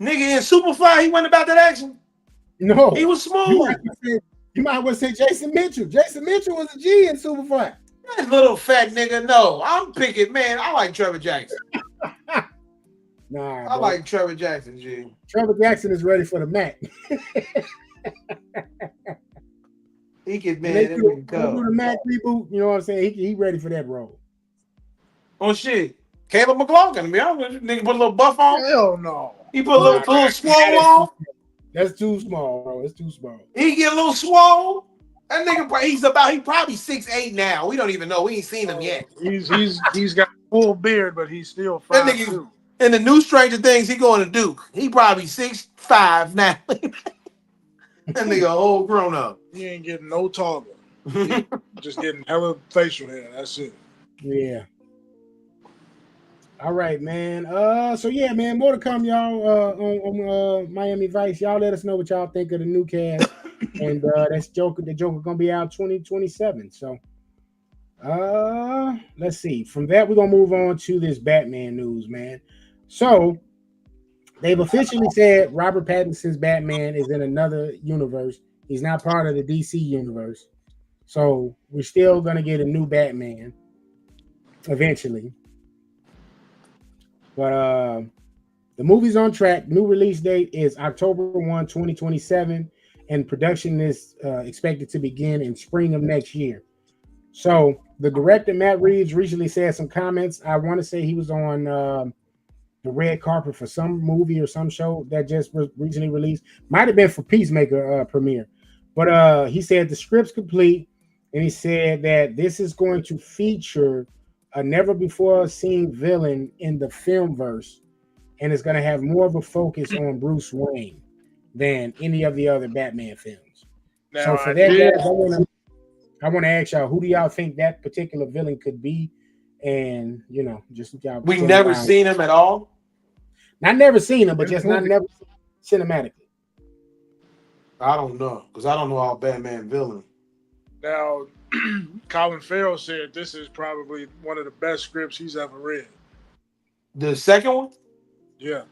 Nigga in Superfly, he went about that action. No, he was smooth. You might well say Jason Mitchell. Jason Mitchell was a G in Superfly. That little fat nigga. No, I'm picking, man. I like Trevor Jackson. Nah, I like Trevor Jackson, G. Trevor Jackson is ready for the Mac. He can, When man. they do the Mac reboot, you know what I'm saying? He ready for that role. Oh shit, Caleb McLaughlin. Me, nigga put a little buff on. Hell no. He put a little swole on. That's too small, bro. It's too small. He get a little swole. That nigga, he probably 6'8" now. We don't even know. We ain't seen him yet. He's got full beard, but he's still 5'2". That nigga in the new Stranger Things, he going to Duke. He probably 6'5" now. That nigga old grown up. He ain't getting no taller. Just getting hella facial hair. That's it. Yeah. All right, man. So yeah, man, more to come, y'all. On Miami Vice. Y'all let us know what y'all think of the new cast. And that's Joker. The Joker gonna be out 2027. So let's see. From that, we're gonna move on to this Batman news, man. So they've officially said Robert Pattinson's Batman is in another universe. He's not part of the DC universe. So we're still gonna get a new Batman eventually. But the movie's on track. New release date is October 1, 2027, and production is expected to begin in spring of next year. So the director, Matt Reeves, recently said some comments. I want to say he was on the red carpet for some movie or some show that just recently released. Might have been for Peacemaker premiere. But he said the script's complete, and he said that this is going to feature a never-before-seen villain in the filmverse, and it's going to have more of a focus on Bruce Wayne than any of the other Batman films. Now, so for that, guys, I want to ask y'all, who do y'all think that particular villain could be? And, you know, just y'all. We never seen him at all? Not never seen him, but just not never cinematically. I don't know, because I don't know all Batman villains. Now, Colin Farrell said this is probably one of the best scripts he's ever read. The second one? Yeah.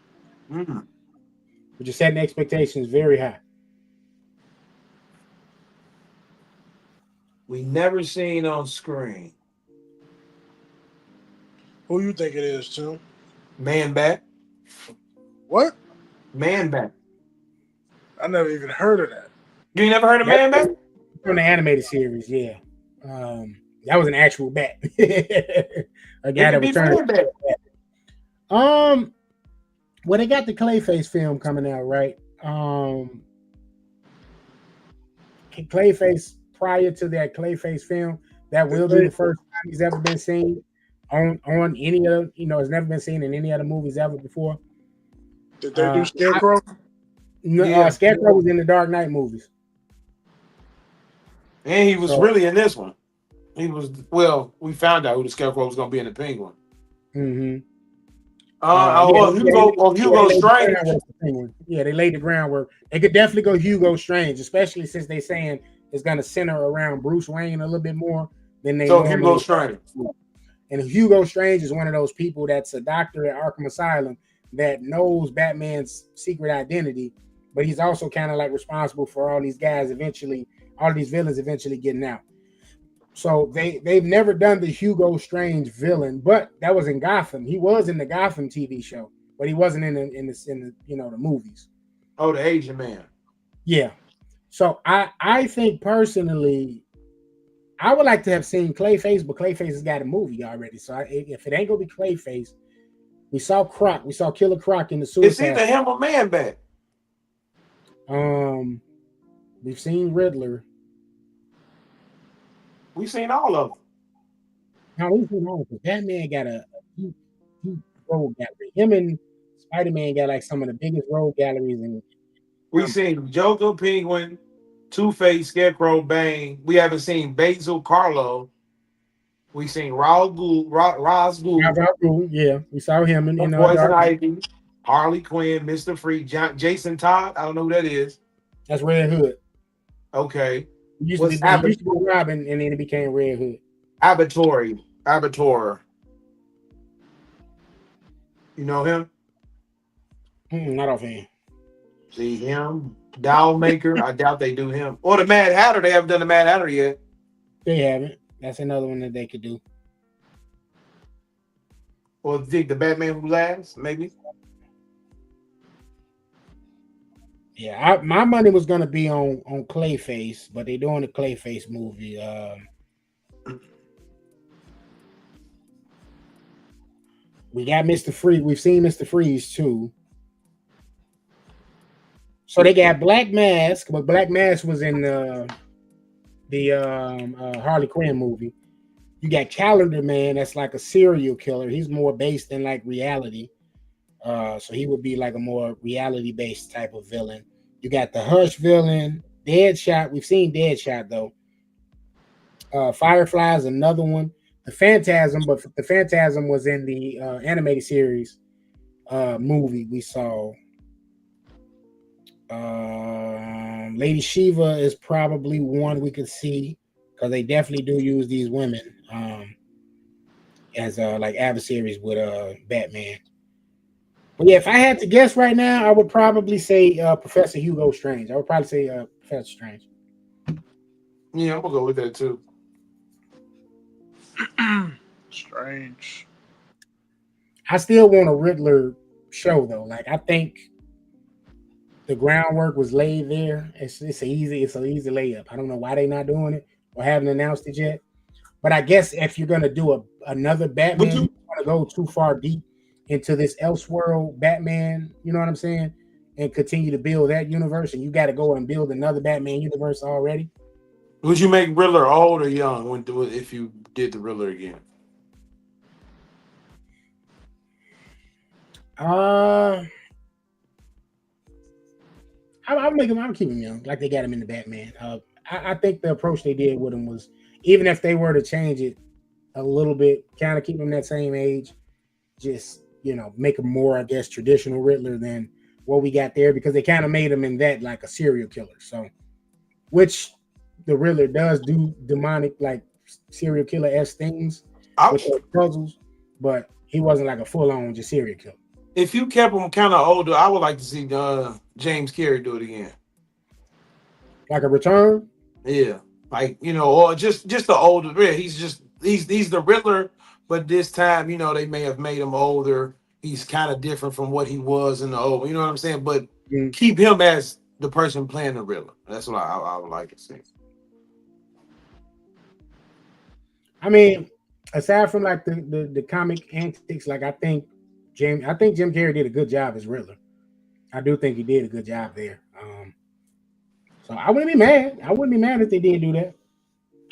Mm-hmm. But you're setting expectations very high. We never seen on screen. Who you think it is, Tim? Man Bat. What? Man Bat. I never even heard of that. You never heard of Man Bat? From the animated series, yeah. That was an actual bat. A guy that returned. Well, they got the Clayface film coming out, right? Clayface, prior to that Clayface film, that will be the first time he's ever been seen on any of, it's never been seen in any other movies ever before. Did they do Scarecrow? No, Scarecrow was in the Dark Knight movies. And he was really in this one. He was, well, we found out who the Scarecrow was going to be in the Penguin. Mm-hmm. Hugo Strange. Yeah, they laid the groundwork. They could definitely go Hugo Strange, especially since they're saying it's going to center around Bruce Wayne a little bit more than they. So Hugo Strange. And Hugo Strange is one of those people that's a doctor at Arkham Asylum that knows Batman's secret identity, but he's also kind of like responsible for all these guys eventually. All these villains eventually getting out. So they've never done the Hugo Strange villain, but that was in Gotham. He was in the Gotham TV show, but he wasn't in the the movies. Oh, the Asian man. Yeah. So I think personally, I would like to have seen Clayface, but Clayface has got a movie already. So if it ain't gonna be Clayface, we saw Croc. We saw Killer Croc in the Suicide. It's either him or Man Bat. We've seen Riddler. We've seen all of them. No, we've seen all of them. Batman got a huge road gallery. Him and Spider-Man got like some of the biggest road galleries. We've seen Joker, Penguin, Two-Face, Scarecrow, Bane. We haven't seen Basil Carlo. We've seen Ra's Ghul. Yeah, we saw him in Poison Ivy, Harley Quinn, Mr. Freak, Jason Todd. I don't know who that is. That's Red Hood. Okay. He used to be Robin, and then it became Red Hood. Abator. You know him? Not offhand. See him? Doll Maker. I doubt they do him. Or the Mad Hatter. They haven't done the Mad Hatter yet. They haven't. That's another one that they could do. Or think the Batman Who Laughs, maybe. Yeah, my money was gonna be on Clayface, but they're doing the Clayface movie. We got Mr. Freeze. We've seen Mr. Freeze too. So they got Black Mask, but Black Mask was in the Harley Quinn movie. You got Calendar Man, that's like a serial killer. He's more based in like reality. So he would be like a more reality-based type of villain. You got the Hush villain, Deadshot. We've seen Deadshot though. Firefly is another one. The Phantasm, but the Phantasm was in the animated series movie we saw. Lady Shiva is probably one we could see because they definitely do use these women as like adversaries with Batman. But yeah, if I had to guess right now, I would probably say Professor Hugo Strange. I would probably say Professor Strange. Yeah, I'm gonna go with that too. Strange. I still want a Riddler show though. Like I think the groundwork was laid there. It's an easy layup. I don't know why they're not doing it or haven't announced it yet. But I guess if you're gonna do another Batman, you want to go too far deep into this Elseworld Batman, you know what I'm saying, and continue to build that universe, and you got to go and build another Batman universe already. Would you make Riddler old or young if you did the Riddler again? I'm keeping him young, like they got him in the Batman. I think the approach they did with him was, even if they were to change it a little bit, kind of keep him that same age, just make him more, I guess, traditional Riddler than what we got there, because they kind of made him in that like a serial killer. So, which the Riddler does do demonic like serial killer-esque things with those puzzles, but he wasn't like a full-on just serial killer. If you kept him kind of older, I would like to see James Carrey do it again. Like a return? Yeah. Like, or just the older. Yeah, he's the Riddler, but this time, they may have made him older. He's kind of different from what he was in the old. You know what I'm saying? But keep him as the person playing the Riddler. That's what I would like to see. I mean, aside from like the comic antics, like I think Jim Carrey did a good job as Riddler. I do think he did a good job there. So I wouldn't be mad. I wouldn't be mad if they did do that.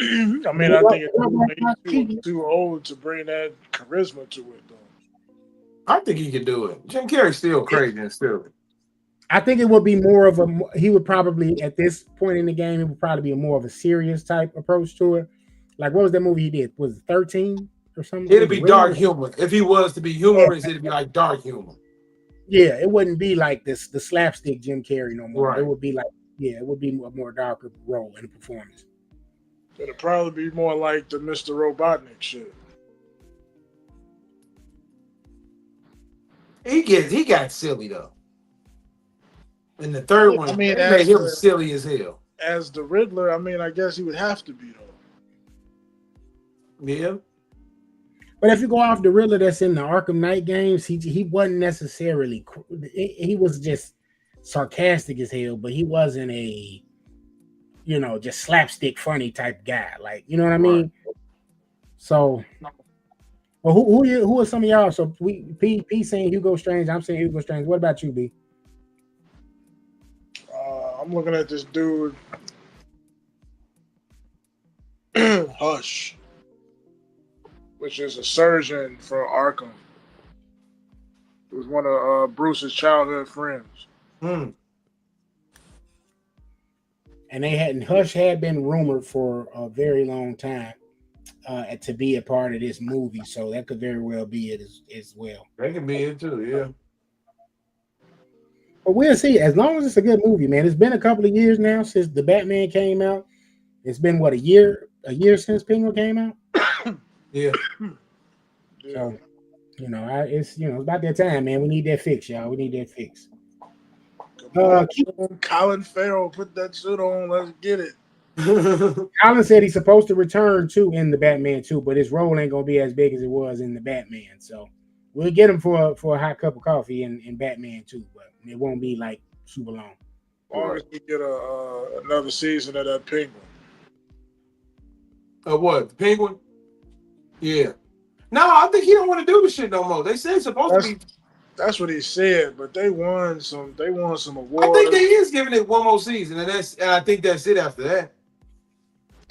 I mean, I think it's too old to bring that charisma to it, though. I think he could do it. Jim Carrey's still crazy and still. I think it would be more of he would probably, at this point in the game, it would probably be more of a serious type approach to it. Like, what was that movie he did? Was it 13 or something? It'd be dark humor. If he was to be humorous, it'd be like dark humor. Yeah, it wouldn't be like the slapstick Jim Carrey no more. Right. It would be like, it would be a more darker role in the performance. It'd probably be more like the Mr. Robotnik shit. He got silly though. In the third one, he made him silly as hell. As the Riddler, I mean, I guess he would have to be though. Yeah. But if you go off the Riddler that's in the Arkham Knight games, he wasn't necessarily. He was just sarcastic as hell, but he wasn't a, just slapstick funny type guy. Like, you know what I mean? So, well, who are some of y'all? So P saying Hugo Strange. I'm saying Hugo Strange. What about you, B? I'm looking at this dude, Hush, which is a surgeon for Arkham. He was one of Bruce's childhood friends. And Hush had been rumored for a very long time to be a part of this movie, so that could very well be it as well. That could be it too, yeah. But we'll see. As long as it's a good movie, man. It's been a couple of years now since the Batman came out. It's been what, a year since Penguin came out. Yeah. So, it's about that time, man. We need that fix, y'all. We need that fix. Colin Farrell, put that shit on. Let's get it. Alan said he's supposed to return too in the Batman 2, but his role ain't gonna be as big as it was in the Batman. So we'll get him for a hot cup of coffee in Batman 2, but it won't be like super long. As long as we get another season of that Penguin. What? The Penguin? Yeah. No, I think he don't want to do the shit no more. They said it's supposed to be. That's what he said, but they won some awards. I think they is giving it one more season, and I think that's it after that.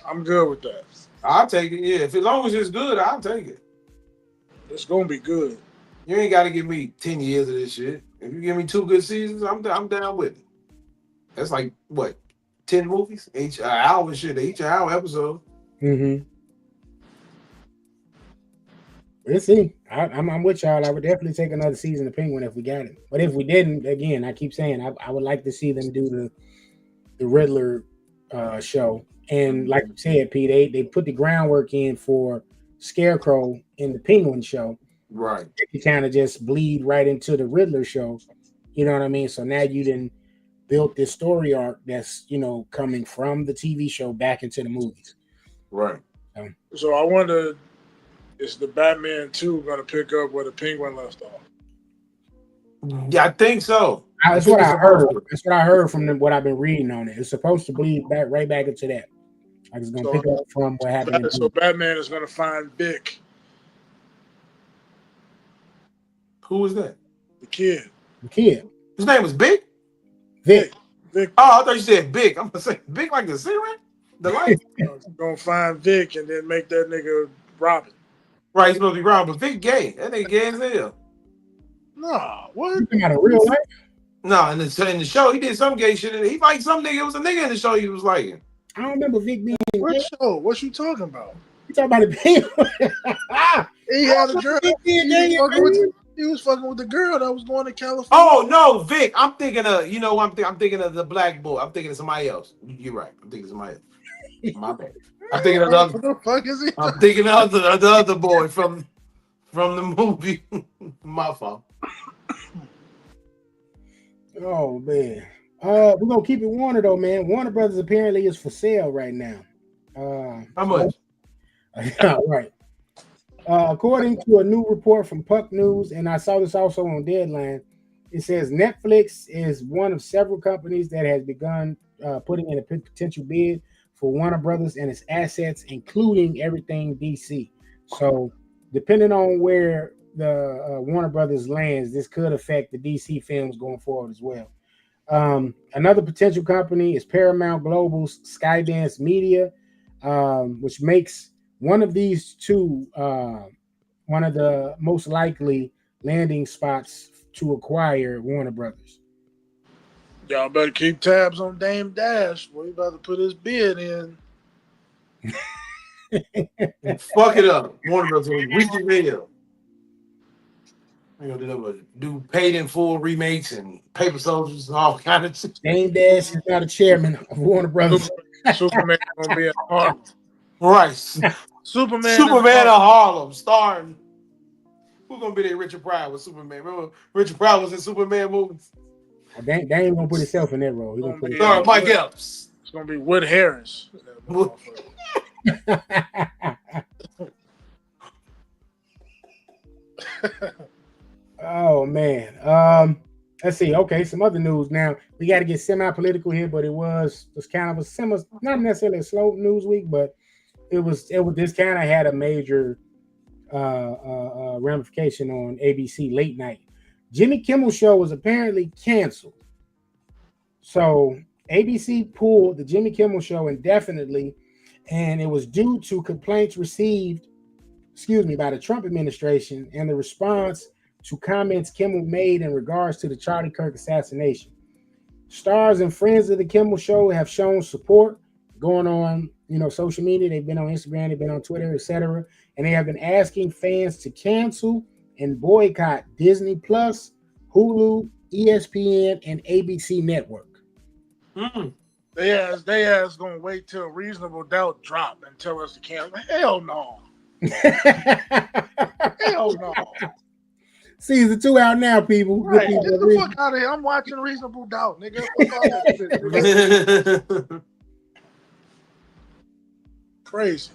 I'm good with that. I'll take it. Yeah, as long as it's good, I'll take it. It's gonna be good. You ain't got to give me 10 years of this shit. If you give me 2 good seasons, I'm down with it. That's like what, 10 movies each hour shit, each hour episode. Mm-hmm. Let's see. I'm with y'all. I would definitely take another season of Penguin if we got it. But if we didn't, again, I keep saying I would like to see them do the Riddler show. And like you said, Pete, they put the groundwork in for Scarecrow in the Penguin show. Right. You kind of just bleed right into the Riddler show. You know what I mean? So now you done built this story arc that's, coming from the TV show back into the movies. Right. So I wonder, is the Batman 2 going to pick up where the Penguin left off? Yeah, I think so. That's what I heard. That's what I heard from what I've been reading on it. It's supposed to bleed right back into that. Like it's going to pick up from what happened. So Batman is going to find Vic. Who was that? The kid. His name was Big? Vic. Oh, I thought you said Big. I'm going to say Big like the cigarette? The light? Going to find Vic and then make that nigga Robin. Right, he's supposed to be Robin, but Vic gay. That nigga gay as hell. Nah, what? You got a real life? No, in the show, he did some gay shit. He liked some nigga. It was a nigga in the show he was liking. I don't remember Vic being what show? What you talking about? You talking about the Penguin? He had a girl. He was fucking with the girl that was going to California. Oh no, Vic! I'm thinking of I'm thinking of the black boy. I'm thinking of somebody else. You're right. I'm thinking of somebody else. My bad. I'm thinking of the other. What the fuck is he? I'm thinking of the other boy from the movie. My fault. Oh man. We're gonna keep it Warner though, man. Warner Brothers apparently is for sale right now. How much? Right. According to a new report from Puck News, and I saw this also on Deadline, it says Netflix is one of several companies that has begun putting in a potential bid for Warner Brothers and its assets, including everything DC. So, depending on where the Warner Brothers lands, this could affect the DC films going forward as well. Another potential company is Paramount Global's Skydance Media, which makes one of these two one of the most likely landing spots to acquire Warner Brothers. Y'all better keep tabs on Dame Dash. Boy, he about to put his bid in. Fuck it up. Warner Brothers weak as hell. Do paid in full remakes and Paper Soldiers and all kind of shit. Dame Dash is not a chairman of Warner Brothers. Superman gonna be in Harlem. Right. Superman of Harlem starring. Who's gonna be there? Richard Pryor with Superman. Remember Richard Pryor was in Superman movies? Dame gonna put himself in that role. He's gonna put sorry, Mike Epps. It's gonna be Wood Harris. Oh man. Let's see. Okay, some other news. Now we got to get semi-political here, but it was kind of a not necessarily a slow news week, but it was this kind of had a major ramification on ABC late night. Jimmy Kimmel show was apparently canceled. So ABC pulled the Jimmy Kimmel show indefinitely, and it was due to complaints received, by the Trump administration and the response to comments Kimmel made in regards to the Charlie Kirk assassination. Stars and friends of the Kimmel show have shown support going on, social media. They've been on Instagram, they've been on Twitter, etc. And they have been asking fans to cancel and boycott Disney Plus, Hulu, ESPN, and ABC Network. They ass gonna wait till Reasonable Doubt drop and tell us to cancel. Hell no. Hell no. Season 2 out now, people. Right, get the fuck out of here. I'm watching Reasonable Doubt, nigga. crazy.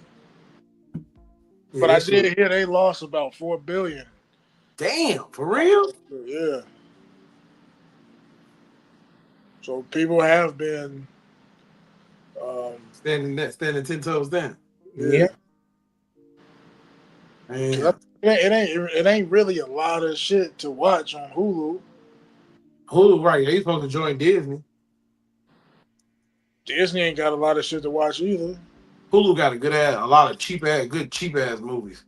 Yeah, But I did hear they lost about $4 billion. Damn, for real? Yeah. So people have been standing 10 toes down. Yeah. Man. It ain't really a lot of shit to watch on Hulu. Hulu, right? They supposed to join Disney. Disney ain't got a lot of shit to watch either. Hulu got a lot of cheap ass movies.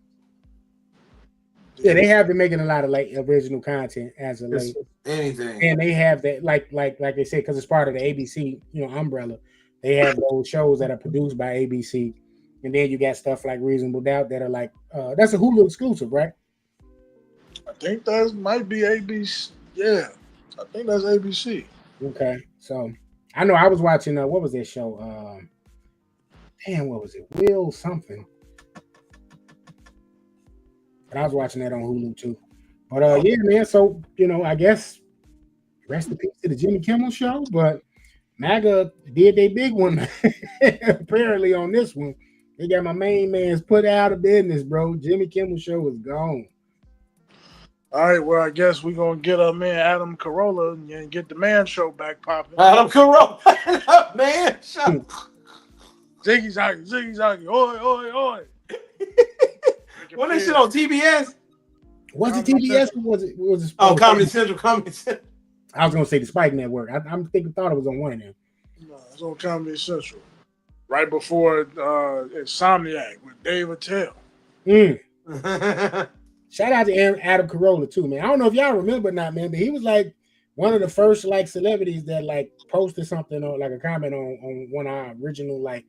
Yeah, they have been making a lot of like original content as of late. Anything, and they have that like they said, because it's part of the ABC, umbrella. They have those shows that are produced by ABC, and then you got stuff like Reasonable Doubt that are like that's a Hulu exclusive, right? I think that might be ABC. Yeah, I think that's ABC. Okay, so I know I was watching what was that show? What was it? Will something. But I was watching that on Hulu too. But yeah, man. So I guess rest in peace to the Jimmy Kimmel Show. But MAGA did their big one apparently on this one. They got my main man's put out of business, bro. Jimmy Kimmel Show is gone. All right, well, I guess we're going to get our man Adam Carolla and get the Man Show back popping. Adam Carolla, Man Show. Ziggy Zaggy, oi, oi, oi. Wasn't that shit on TBS? Was it TBS or was it? Comedy Central. I was going to say the Spike Network. I thought it was on one of them. No, it's on Comedy Central. Right before Insomniac with Dave Attell. Shout out to Adam Carolla too, man. I don't know if y'all remember or not, man, but he was like one of the first like celebrities that like posted something or like a comment on one of our original like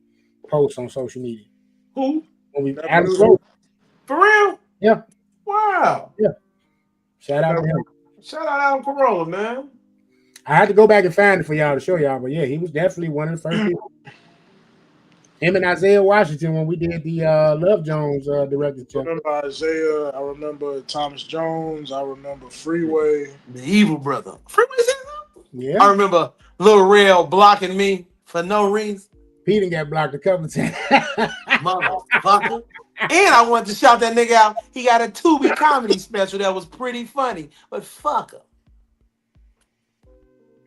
posts on social media. Who? Adam Carolla. For real? Yeah. Wow. Yeah. Shout out to him. Shout out Adam Carolla, man. I had to go back and find it for y'all to show y'all, but yeah, he was definitely one of the first people. Him and Isaiah Washington when we did the Love Jones directed. I remember Isaiah. I remember Thomas Jones. I remember Freeway. The evil brother. Freeway said that? Yeah. I remember Lil Rel blocking me for no reason. He didn't get blocked a couple of times. Motherfucker. And I wanted to shout that nigga out. He got a Tubi comedy special that was pretty funny, but fuck him.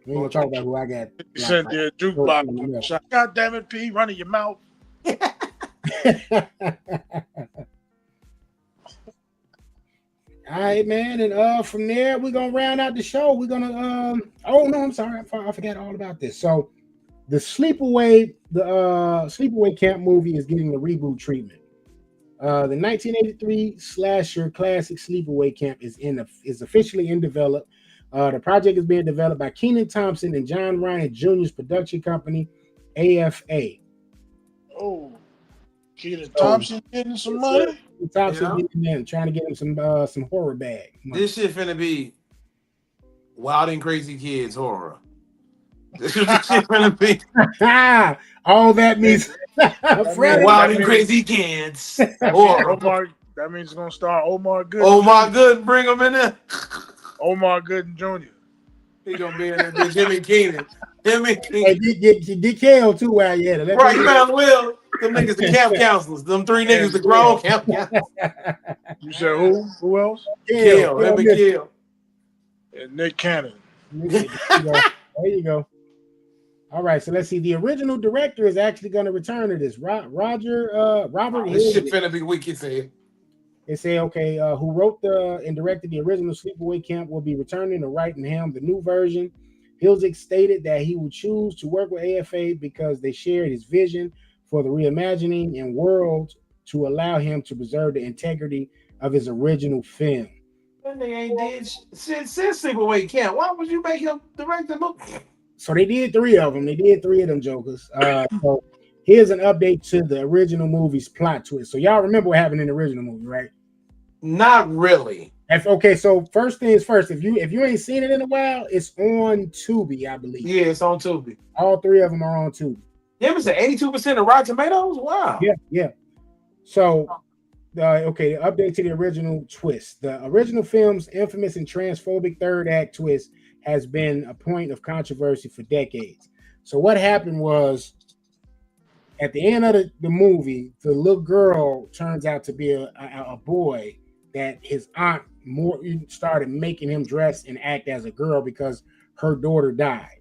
We ain't gonna talk about who I got. He said the jukebox. God damn it, P, running your mouth. All right, man, and from there we're gonna round out the show. We're gonna oh no, I'm sorry, I forgot all about this. So the Sleepaway Camp movie is getting the reboot treatment. The 1983 slasher classic Sleepaway Camp is officially in development. The project is being developed by Kenan Thompson and John Ryan Jr.'s production company, AFA. Oh, Kenan Thompson getting some money? Thompson getting in, trying to get him some horror bag. This shit finna be Wild and Crazy Kids horror. This shit finna be all that means Wild and Crazy Kids horror. That means it's gonna start Omar Good. Omar Good, bring him in there. Omar Gooden Jr. He gonna be in there with Jimmy Keenan. Jimmy Keenan. DKO too, well, yeah. Right, you found Will. Them niggas the camp counselors. Them three niggas the grown camp counselors. You said who? Who else? Kill. Let me kill. And Nick Cannon. There you go. All right, so let's see. The original director is actually going to return to this. Robert Hill. This shit finna be wicked, say. They say, okay, who wrote and directed the original Sleepaway Camp will be returning to write and helm the new version. Hilzik stated that he would choose to work with AFA because they shared his vision for the reimagining and world to allow him to preserve the integrity of his original film. That nigga ain't did since Sleepaway Camp. Why would you make him direct the movie? So they did three of them. They did three of them jokers. So here's an update to the original movie's plot twist. So y'all remember what happened in the original movie, right? Not really. Okay, so first things first, if you ain't seen it in a while, it's on Tubi, I believe. Yeah, it's on Tubi. All three of them are on Tubi. Yeah, it's at 82% of Rotten Tomatoes. Wow. Yeah. So, the update to the original twist. The original film's infamous and transphobic third act twist has been a point of controversy for decades. So what happened was At the end of the movie, the little girl turns out to be a boy that his aunt started making him dress and act as a girl because her daughter died.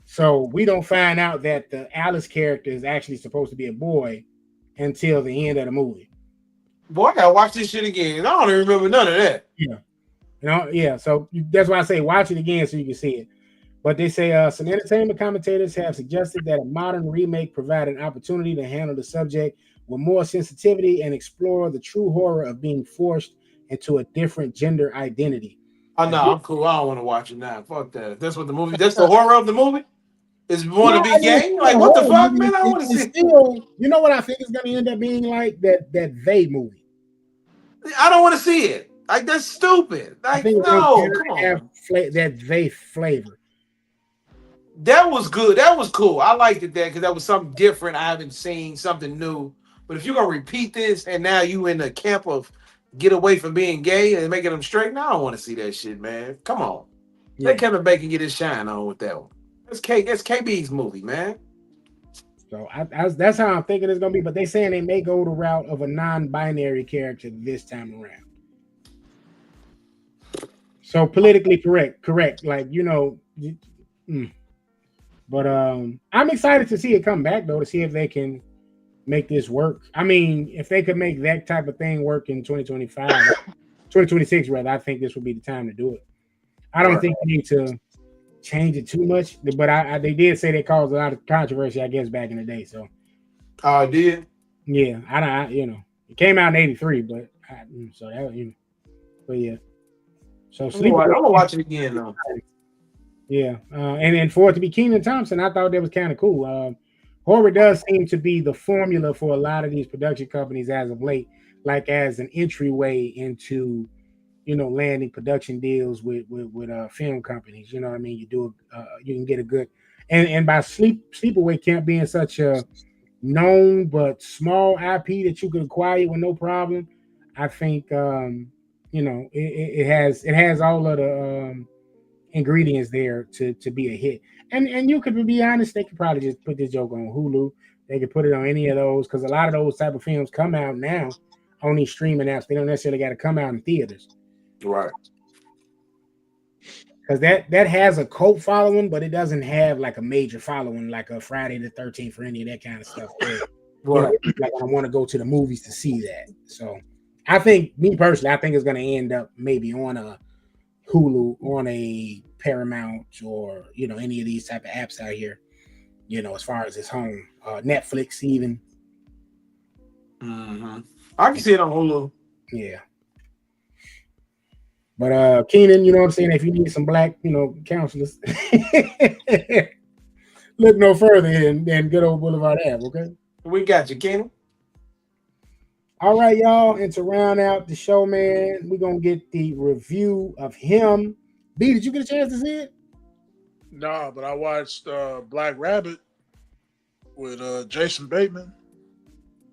So we don't find out that the Alice character is actually supposed to be a boy until the end of the movie. Boy, I gotta watch this shit again. I don't even remember none of that. Yeah. So that's why I say watch it again so you can see it. But they say some entertainment commentators have suggested that a modern remake provide an opportunity to handle the subject with more sensitivity and explore the true horror of being forced into a different gender identity. Oh no, I'm cool. I don't want to watch it now. Fuck that. If that's what the movie. That's the horror of the movie. Is want to be gay? Like what the fuck, man? I want to see. Still, you know what I think is going to end up being like that they movie. I don't want to see it. Like that's stupid. Like no, come on. That they flavor. That was good. That was cool. I liked it there because that was something different. I haven't seen something new. But if you're gonna repeat this and now you in the camp of get away from being gay and making them straight, now I don't want to see that shit, man. Come on. Yeah. Let Kevin Bacon get his shine on with that one. That's KB's movie, man. So that's how I'm thinking it's gonna be. But they saying they may go the route of a non-binary character this time around. So politically correct. Like But I'm excited to see it come back though, to see if they can make this work. I mean, if they could make that type of thing work in 2026 rather, I think this would be the time to do it. I don't think they need to change it too much, but they did say they caused a lot of controversy, I guess, back in the day. So, I did. Yeah, it came out in '83, but but yeah. So I'm gonna watch it again though. Yeah, and then for it to be Kenan Thompson, I thought that was kind of cool. Horror does seem to be the formula for a lot of these production companies as of late, like as an entryway into, landing production deals with film companies. You know what I mean? You can get a good, and by Sleepaway Camp being such a known but small IP that you can acquire with no problem, I think it has all of the ingredients there to be a hit. And you could be honest, they could probably just put this joke on Hulu. They could put it on any of those because a lot of those type of films come out now on these streaming apps. They don't necessarily got to come out in theaters. Right. Because that has a cult following, but it doesn't have like a major following like a Friday the 13th or any of that kind of stuff. Right. Like I want to go to the movies to see that. So I think, me personally, I think it's going to end up maybe on a Hulu, on a Paramount, or any of these type of apps out here, as far as its home, Netflix even. Mm-hmm. I can see it on Hulu. Yeah. But Keenan, you know what I'm saying, if you need some black, counselors, look no further than good old BlvdAve, okay? We got you, Keenan. All right, y'all, and to round out the show, man, we're going to get the review of him. B, did you get a chance to see it? No, but I watched Black Rabbit with Jason Bateman.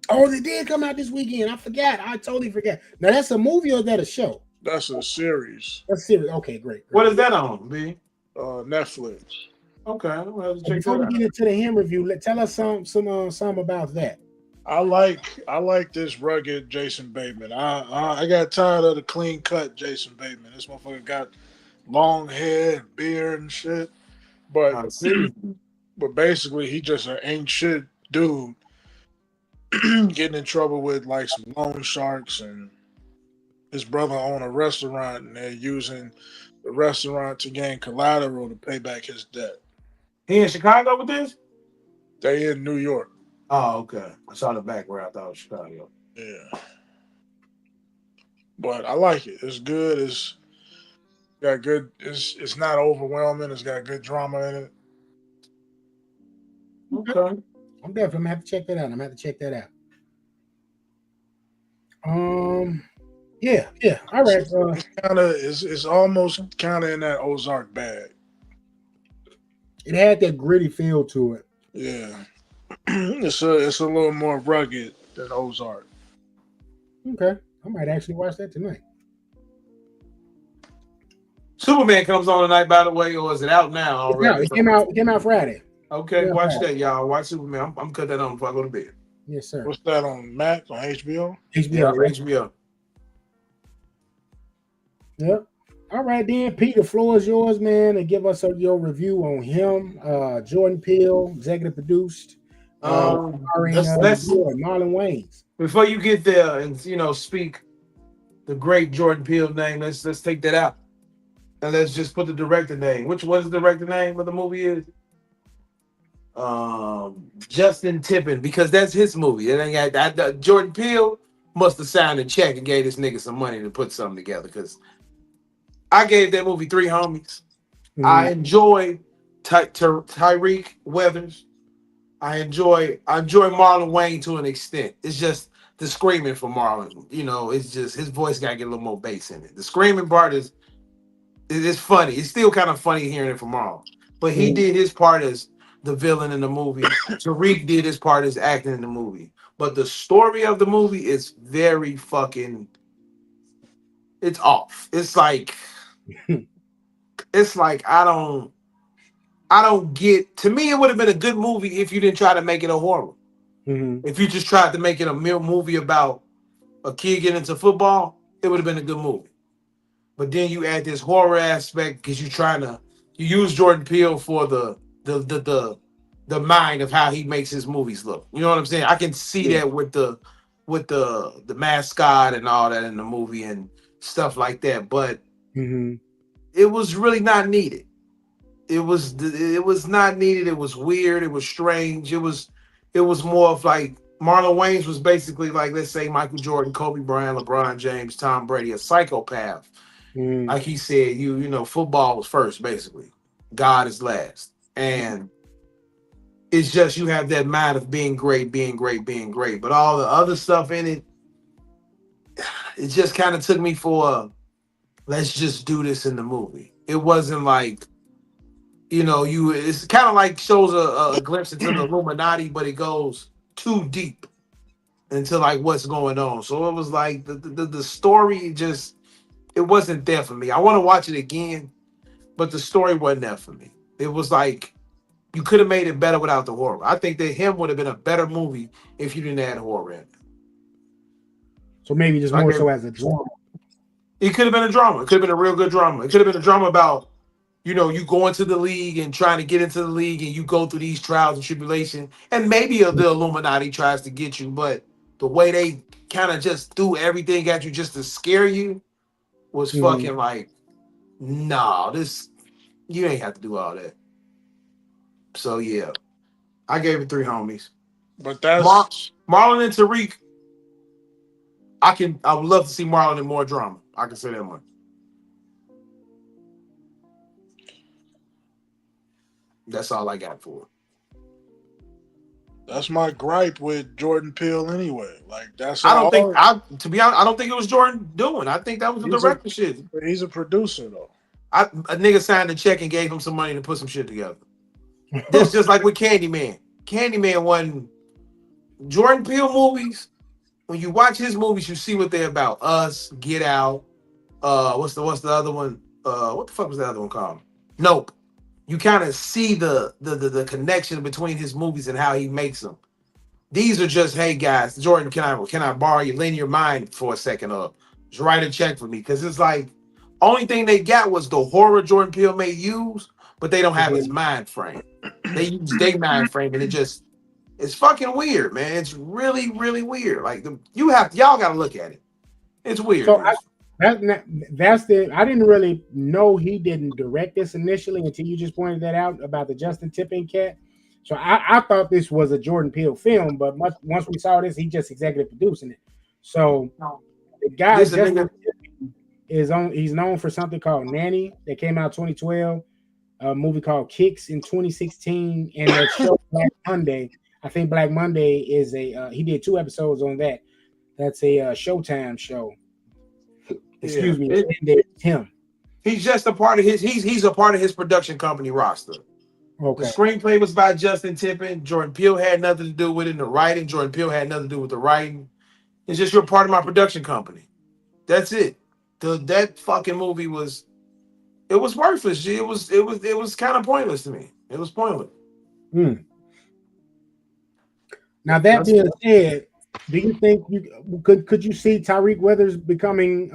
Oh, they did come out this weekend. I forgot. I totally forgot. Now, that's a movie or is that a show? That's a series. That's a series. Okay, great. What is that on, B? Netflix. Okay. Well, before we get into the him review, tell us some about that. I like this rugged Jason Bateman. I got tired of the clean cut Jason Bateman. This motherfucker got long hair and beard and shit. But basically he just an ain't shit dude getting in trouble with like some loan sharks, and his brother owned a restaurant and they're using the restaurant to gain collateral to pay back his debt. He in Chicago with this? They in New York. Oh, okay. I saw the background. I thought it was Chicago. Yeah. But I like it. It's good. It's got good. It's not overwhelming. It's got good drama in it. Okay. I'm definitely gonna have to check that out. Yeah. All right. It's almost kind of in that Ozark bag. It had that gritty feel to it. Yeah. It's a little more rugged than Ozark. Okay. I might actually watch that tonight. Superman comes on tonight, by the way, or is it out now already? No, it came out Friday. Okay, Yeah. watch that, y'all. Watch Superman. I'm cut that on before I go to bed. Yes, sir. What's that on Max on HBO? Yeah, HBO. HBO. Yep. All right, then, Pete, the floor is yours, man, and give us your review on him. Jordan Peele, executive produced, starring Let's Marlon Wayans. before you get there and speak the great Jordan Peele name. Let's take that out and let's just put the director name. Which was the director name of the movie is? Justin Tippin, because that's his movie. It ain't got that. Jordan Peele must have signed a check and gave this nigga some money to put something together. Because I gave that movie 3 homies. Mhm. I enjoy Tyreek Weathers. I enjoy Marlon Wayne to an extent. It's just the screaming for Marlon. It's just his voice got to get a little more bass in it. The screaming part is funny. It's still kind of funny hearing it from Marlon. But he did his part as the villain in the movie. Tariq did his part as acting in the movie. But the story of the movie is very fucking. It's off. It's like I don't get. To me, it would have been a good movie if you didn't try to make it a horror. Mhm. If you just tried to make it a movie about a kid getting into football, it would have been a good movie. But then you add this horror aspect because you use Jordan Peele for the mind of how he makes his movies look. You know what I'm saying? I can see that with the mascot and all that in the movie and stuff like that. But it was really not needed. It was not needed. It was weird. It was strange. It was more of like Marlon Wayans was basically like, let's say Michael Jordan, Kobe Bryant, LeBron James, Tom Brady, a psychopath. Like he said, football was first, basically. God is last. And it's just you have that mind of being great, being great, being great. But all the other stuff in it, it just kind of took me for let's just do this in the movie. It wasn't like, it's kind of like shows a glimpse into the Illuminati, but it goes too deep into like what's going on. So it was like the story just, it wasn't there for me. I want to watch it again, but the story wasn't there for me. It was like you could have made it better without the horror. I think that him would have been a better movie if you didn't add horror in. So maybe just more so as a drama. It could have been a drama. It could have been a real good drama. It could have been a drama about, you go into the league and trying to get into the league and you go through these trials and tribulations. And maybe the Illuminati tries to get you, but the way they kind of just threw everything at you just to scare you was fucking like, nah, you ain't have to do all that. So yeah, I gave it 3 homies. But that's Marlon and Tariq. I would love to see Marlon in more drama. I can say that much. That's all I got for it. That's my gripe with Jordan Peele anyway. Like to be honest, I don't think it was Jordan doing. I think that was the director shit. He's a producer though. A nigga signed a check and gave him some money to put some shit together. This just like with Candyman. Candyman wasn't Jordan Peele movies. When you watch his movies, you see what they're about. Us, Get Out. What's the other one? What the fuck was the other one called? Nope. You kind of see the connection between his movies and how he makes them. These are just, hey guys, Jordan, can I borrow you, lend your mind for a second, or just write a check for me? Because it's like only thing they got was the horror Jordan Peele may use, but they don't have his mind frame. They use their mind frame, and it's fucking weird, man. It's really, really weird. Like y'all got to look at it. It's weird. So I didn't really know he didn't direct this initially until you just pointed that out about the Justin Tippin cat. So I thought this was a Jordan Peele film, but once we saw this, he just executive producing it. So the guy he's known for something called Nanny that came out 2012, a movie called Kicks in 2016, and that show Black Monday. I think Black Monday is he did 2 episodes on that. That's a Showtime show. Excuse me, it's him. He's just a part of he's a part of his production company roster. Okay. The screenplay was by Justin Tippin. Jordan Peele had nothing to do with it. The writing, Jordan Peele had nothing to do with the writing. It's just you're part of my production company. That's it. That fucking movie was worthless. It was kind of pointless to me. It was pointless. Now that being said, do you think you could you see Tyreek Withers becoming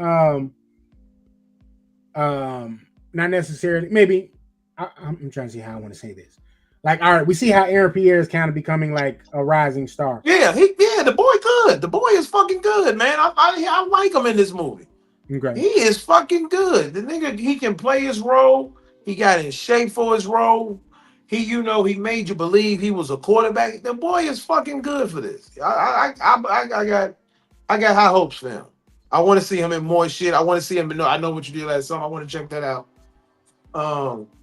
not necessarily maybe I'm trying to see how I want to say this. Like, all right, we see how Aaron Pierre is kind of becoming like a rising star. Yeah, the boy good. The boy is fucking good, man. I like him in this movie. Okay. He is fucking good. The nigga, he can play his role. He got in shape for his role. He made you believe he was a quarterback. The boy is fucking good for this. I got high hopes for him. I want to see him in more shit. I want to see him in I Know What You Did Last Summer. I want to check that out.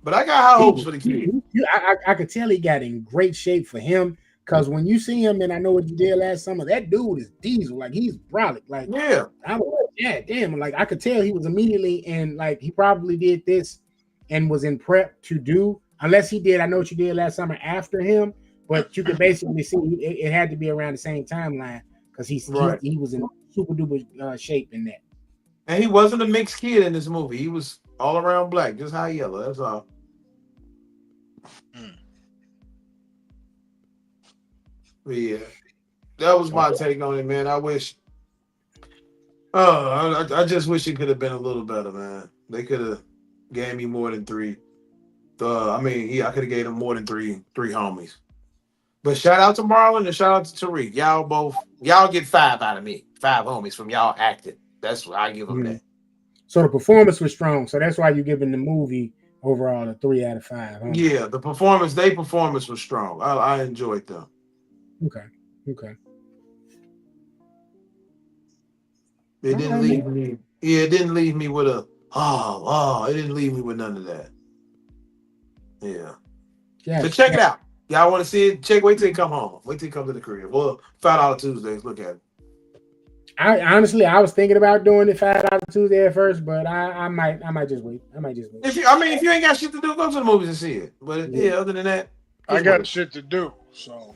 But I got high hopes for the kid. I could tell he got in great shape for him because when you see him and I Know What You Did Last Summer, that dude is diesel. Like, he's brolic. Like, yeah, I was like, yeah, damn. Like, I could tell he was immediately in, like, he probably did this and was in prep to do, unless he did I Know What You Did Last Summer after him. But you could basically see it had to be around the same timeline because he was in super duper shape in that. And he wasn't a mixed kid in this movie. He was all around black, just high yellow. That's all. But yeah, that was my take on it, man. I wish. I just wish it could have been a little better, man. They could have gave me more than three. I could have gave them more than three homies. But shout out to Marlon and shout out to Tariq. Y'all get 5 out of me. 5 homies from y'all acting. That's what I give them that. So the performance was strong. So that's why you're giving the movie overall a 3 out of 5. Huh? Yeah, the performance was strong. I enjoyed them. Okay. It didn't leave me. Yeah, it didn't leave me with a it didn't leave me with none of that. Yeah. So check it out. Y'all want to see it? Wait till you come home. Wait till you come to the crib. Well, $5 Tuesdays. Look at it. I was thinking about doing it $5 Tuesday at first, but I might just wait. If you ain't got shit to do, go to the movies and see it. But yeah, other than that, I got shit to do. So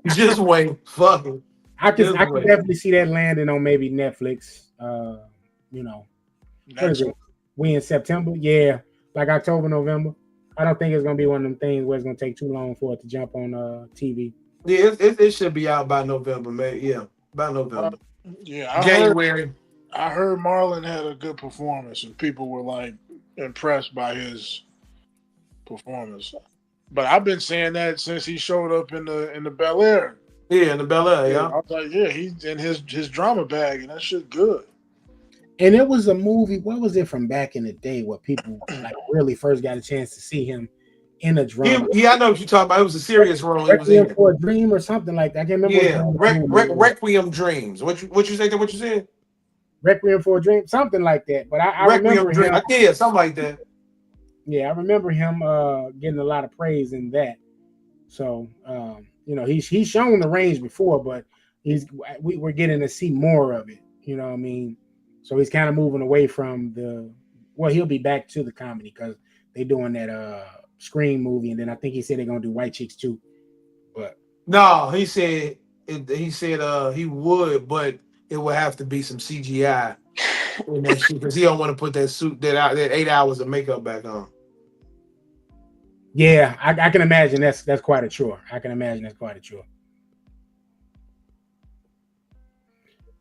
just wait. Fuck it. I could definitely see that landing on maybe Netflix. We in September, yeah, like October, November. I don't think it's gonna be one of them things where it's gonna take too long for it to jump on TV. Yeah, it should be out by November, man. Yeah, by November. January. I heard Marlon had a good performance, and people were like impressed by his performance. But I've been saying that since he showed up in the Bel Air. Yeah, in the Bel Air. Yeah, I was like, yeah, he's in his drama bag, and that shit good. And it was a movie. What was it from back in the day where people like really first got a chance to see him in a drama? Yeah, I know what you're talking about. It was a serious role. Requiem for a Dream or something like that. I can't remember. Yeah, Requiem Dreams. What you say? What you said? Requiem for a Dream, something like that. But I remember him. Yeah, something like that. Yeah, I remember him getting a lot of praise in that. So he's shown the range before, but we're getting to see more of it. You know what I mean? So he's kind of moving away from he'll be back to the comedy because they're doing that Scream movie, and then I think he said they're gonna do White Chicks too. But no, he said he would, but it would have to be some CGI in that shit because he don't want to put that suit that 8 hours of makeup back on. Yeah, I can imagine that's quite a chore.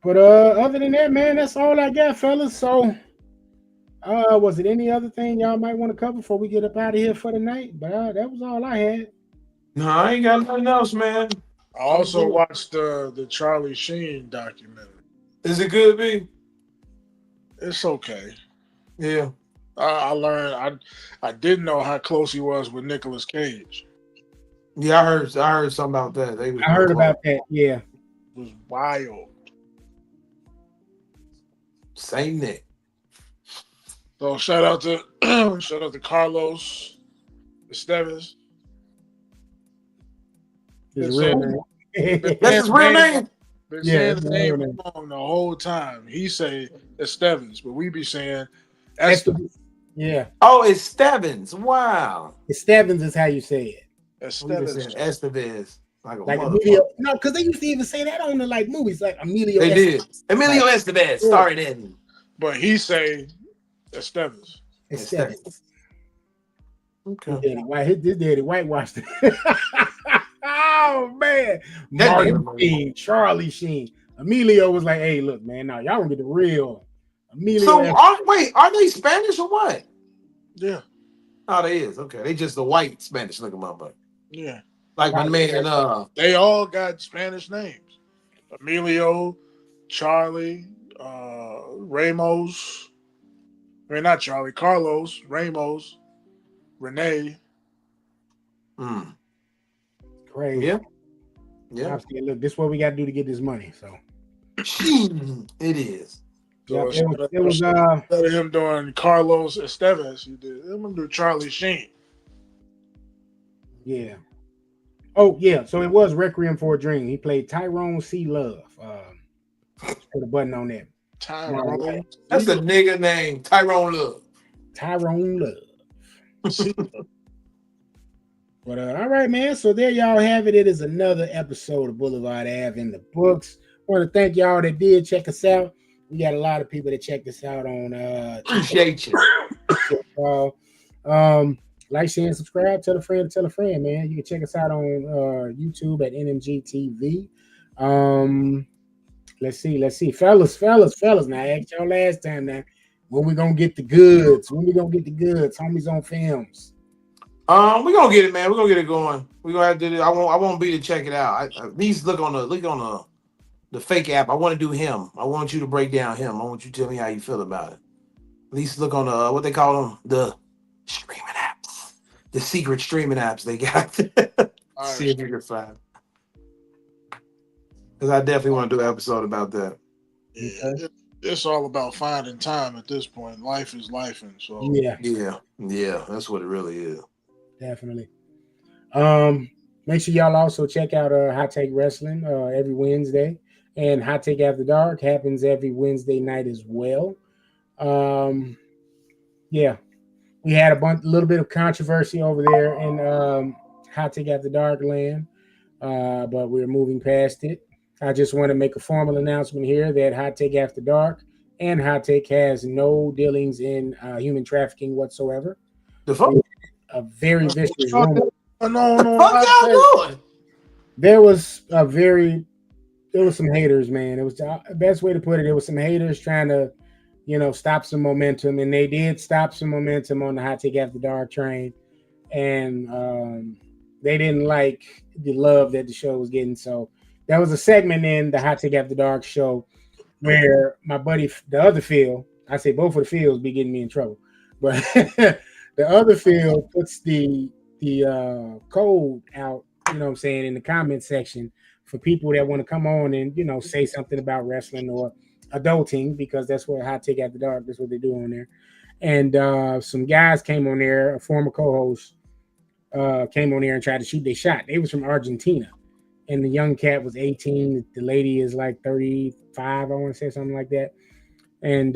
But other than that, man, that's all I got, fellas. So was it any other thing y'all might want to cover before we get up out of here for the night? But that was all I had. No, I ain't got nothing else, man. I also watched the Charlie Sheen documentary. Is it good, B? It's okay. Yeah. I learned I didn't know how close he was with Nicolas Cage. Yeah, I heard something about that. I heard about that. Yeah, it was wild. Same Nick. So shout out to Carlos Estevez. His real name. That's his real name. Been saying the name wrong the whole time. He say Estevez, but we be saying Estevez. Yeah. Oh, it's Stebbins. Wow. Estevez is how you say it. Estevez. Like Emilio. No, because they used to even say that on the movies, like Emilio. They did. Emilio Estevez starred in. But he say Estevez. Estevez. Okay. His daddy whitewashed it. Oh man, Martin Sheen, Charlie Sheen, Emilio was like, "Hey, look, man, now y'all gonna get the real." Emilio. So are they Spanish or what? Yeah. Oh, they is. Okay, they just the white Spanish looking motherfucker. Yeah. Like my man. They all got Spanish names: Emilio, Charlie, Ramos. I mean, not Charlie. Carlos, Ramos, Renee. Crazy. Yeah. I'm saying, look, this is what we got to do to get this money. So it is. So it was instead of him doing Carlos Estevez, he did. I'm gonna do Charlie Sheen. Yeah. Oh yeah. So it was Requiem for a Dream. He played Tyrone C. Love. Put a button on that. Tyrone. That's a nigga name. Tyrone Love. Tyrone Love. But all right, man. So there y'all have it. It is another episode of Boulevard Ave in the books. I want to thank y'all that did check us out. We got a lot of people that checked us out on appreciate you. Like, share, and subscribe. Tell a friend, man. You can check us out on YouTube at NMG TV. Let's see. Fellas. Now I asked y'all last time now. When we gonna get the goods? Homies on films. We're gonna get it, man. We're gonna get it going. We're gonna have to do it. I won't be to check it out. At least look on the fake app. I want to do him. I want you to break down him. I want you to tell me how you feel about it. At least look on what they call them, the streaming apps, the secret streaming apps they got. See if you can find. Because I definitely want to do an episode about that. Yeah, it's all about finding time at this point. Life is life, and so yeah, that's what it really is. Definitely. Make sure y'all also check out Hot Take Wrestling every Wednesday, and Hot Take After Dark happens every Wednesday night as well. Yeah, we had a little bit of controversy over there in Hot Take After Dark land, but we're moving past it. I just want to make a formal announcement here that Hot Take After Dark and Hot Take has no dealings in human trafficking whatsoever. The fuck? A very vicious rumor. No. There was some haters, man. It was the best way to put it. There was some haters trying to, stop some momentum, and they did stop some momentum on the Hot Take After Dark train, and they didn't like the love that the show was getting. So there was a segment in the Hot Take After Dark show where my buddy, the other Phil, I say both of the Phils be getting me in trouble, but the other Phil puts the code out, in the comment section for people that want to come on and, say something about wrestling or adulting, because that's what Hot Take After Dark, that's what they do on there. And some guys came on there, a former co-host came on there and tried to shoot their shot. They was from Argentina, and the young cat was 18. The lady is like 35, I want to say something like that. And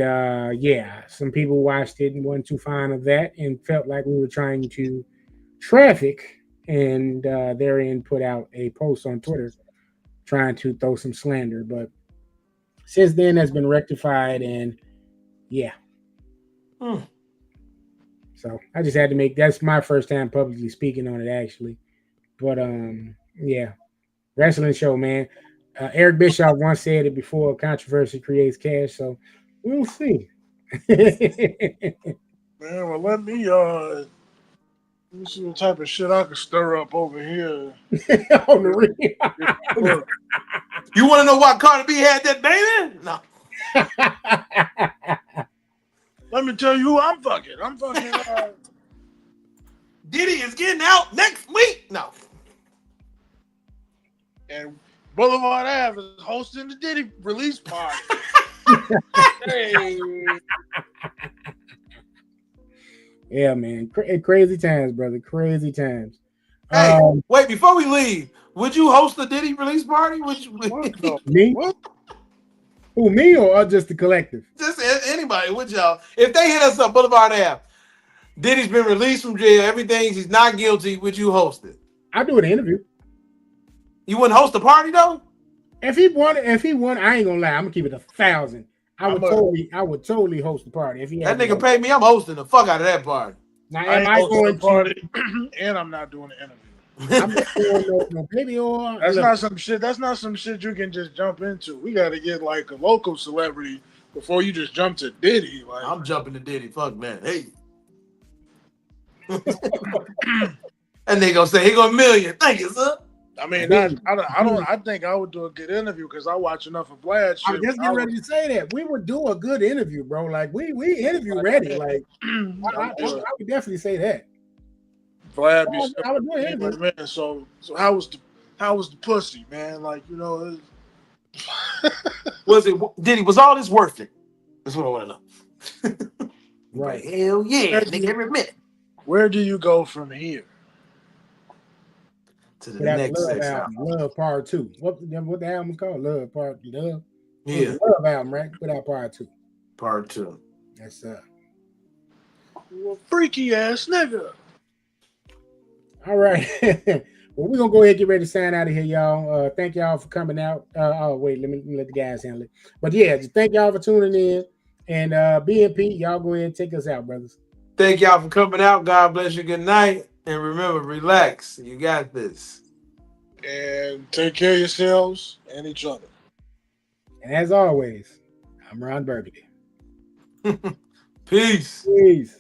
some people watched it and wasn't too fond of that and felt like we were trying to traffic, and therein put out a post on Twitter trying to throw some slander. But since then, that's been rectified, and so I just had to that's my first time publicly speaking on it, actually. But wrestling show, man. Eric Bischoff once said it before: controversy creates cash. So we'll see. Man, well, let me see what type of shit I can stir up over here. On the ring. You want to know why Carter B had that baby? No. Let me tell you who I'm fucking. Diddy is getting out next week. No. And Boulevard Ave is hosting the Diddy release party. Hey. Yeah, man. Crazy times, brother. Crazy times. Hey, wait, before we leave, would you host the Diddy release party? Me? What? Who, me or just the collective? Just anybody, would y'all? If they hit us up, Boulevard Ave, Diddy's been released from jail, everything, he's not guilty, would you host it? I'll do an interview. You wouldn't host the party, though? If he won, I ain't gonna lie. I'm gonna keep it 1,000. I would totally host the party. If he that nigga paid me, I'm hosting the fuck out of that party. Now, I am ain't I going going to the party, and I'm not doing the interview. I'm not doing no baby oil. That's Look, not some shit. That's not some shit you can just jump into. We got to get like a local celebrity before you just jump to Diddy. Like I'm jumping to Diddy. Fuck, man. Hey. And they gonna say, he got $1 million. Thank you, sir. I mean, I think I would do a good interview because I watch enough of Vlad shit. I was just getting ready to say that we would do a good interview, bro. Like we interview ready. Like I would definitely say that. Vlad be I would do an interview. like, man. So how was the pussy, man? Like, you know, was all this worth it? That's what I want to know. Right. Like, hell yeah, nigga, every minute. Where do you go from here? To the next Love album, Love Part 2. What the album called? Love. Yeah. Love album, right? Put out Part 2. Part 2. That's Well, freaky ass nigga. all right. Well, we're gonna go ahead and get ready to sign out of here, y'all. Thank y'all for coming out. Oh, wait, let me let the guys handle it. But yeah, just thank y'all for tuning in. And BNP, y'all go ahead and take us out, brothers. Thank y'all for coming out. God bless you. Good night. And remember, relax. You got this. And take care of yourselves and each other. And as always, I'm Ron BlvdAve. Peace. Peace.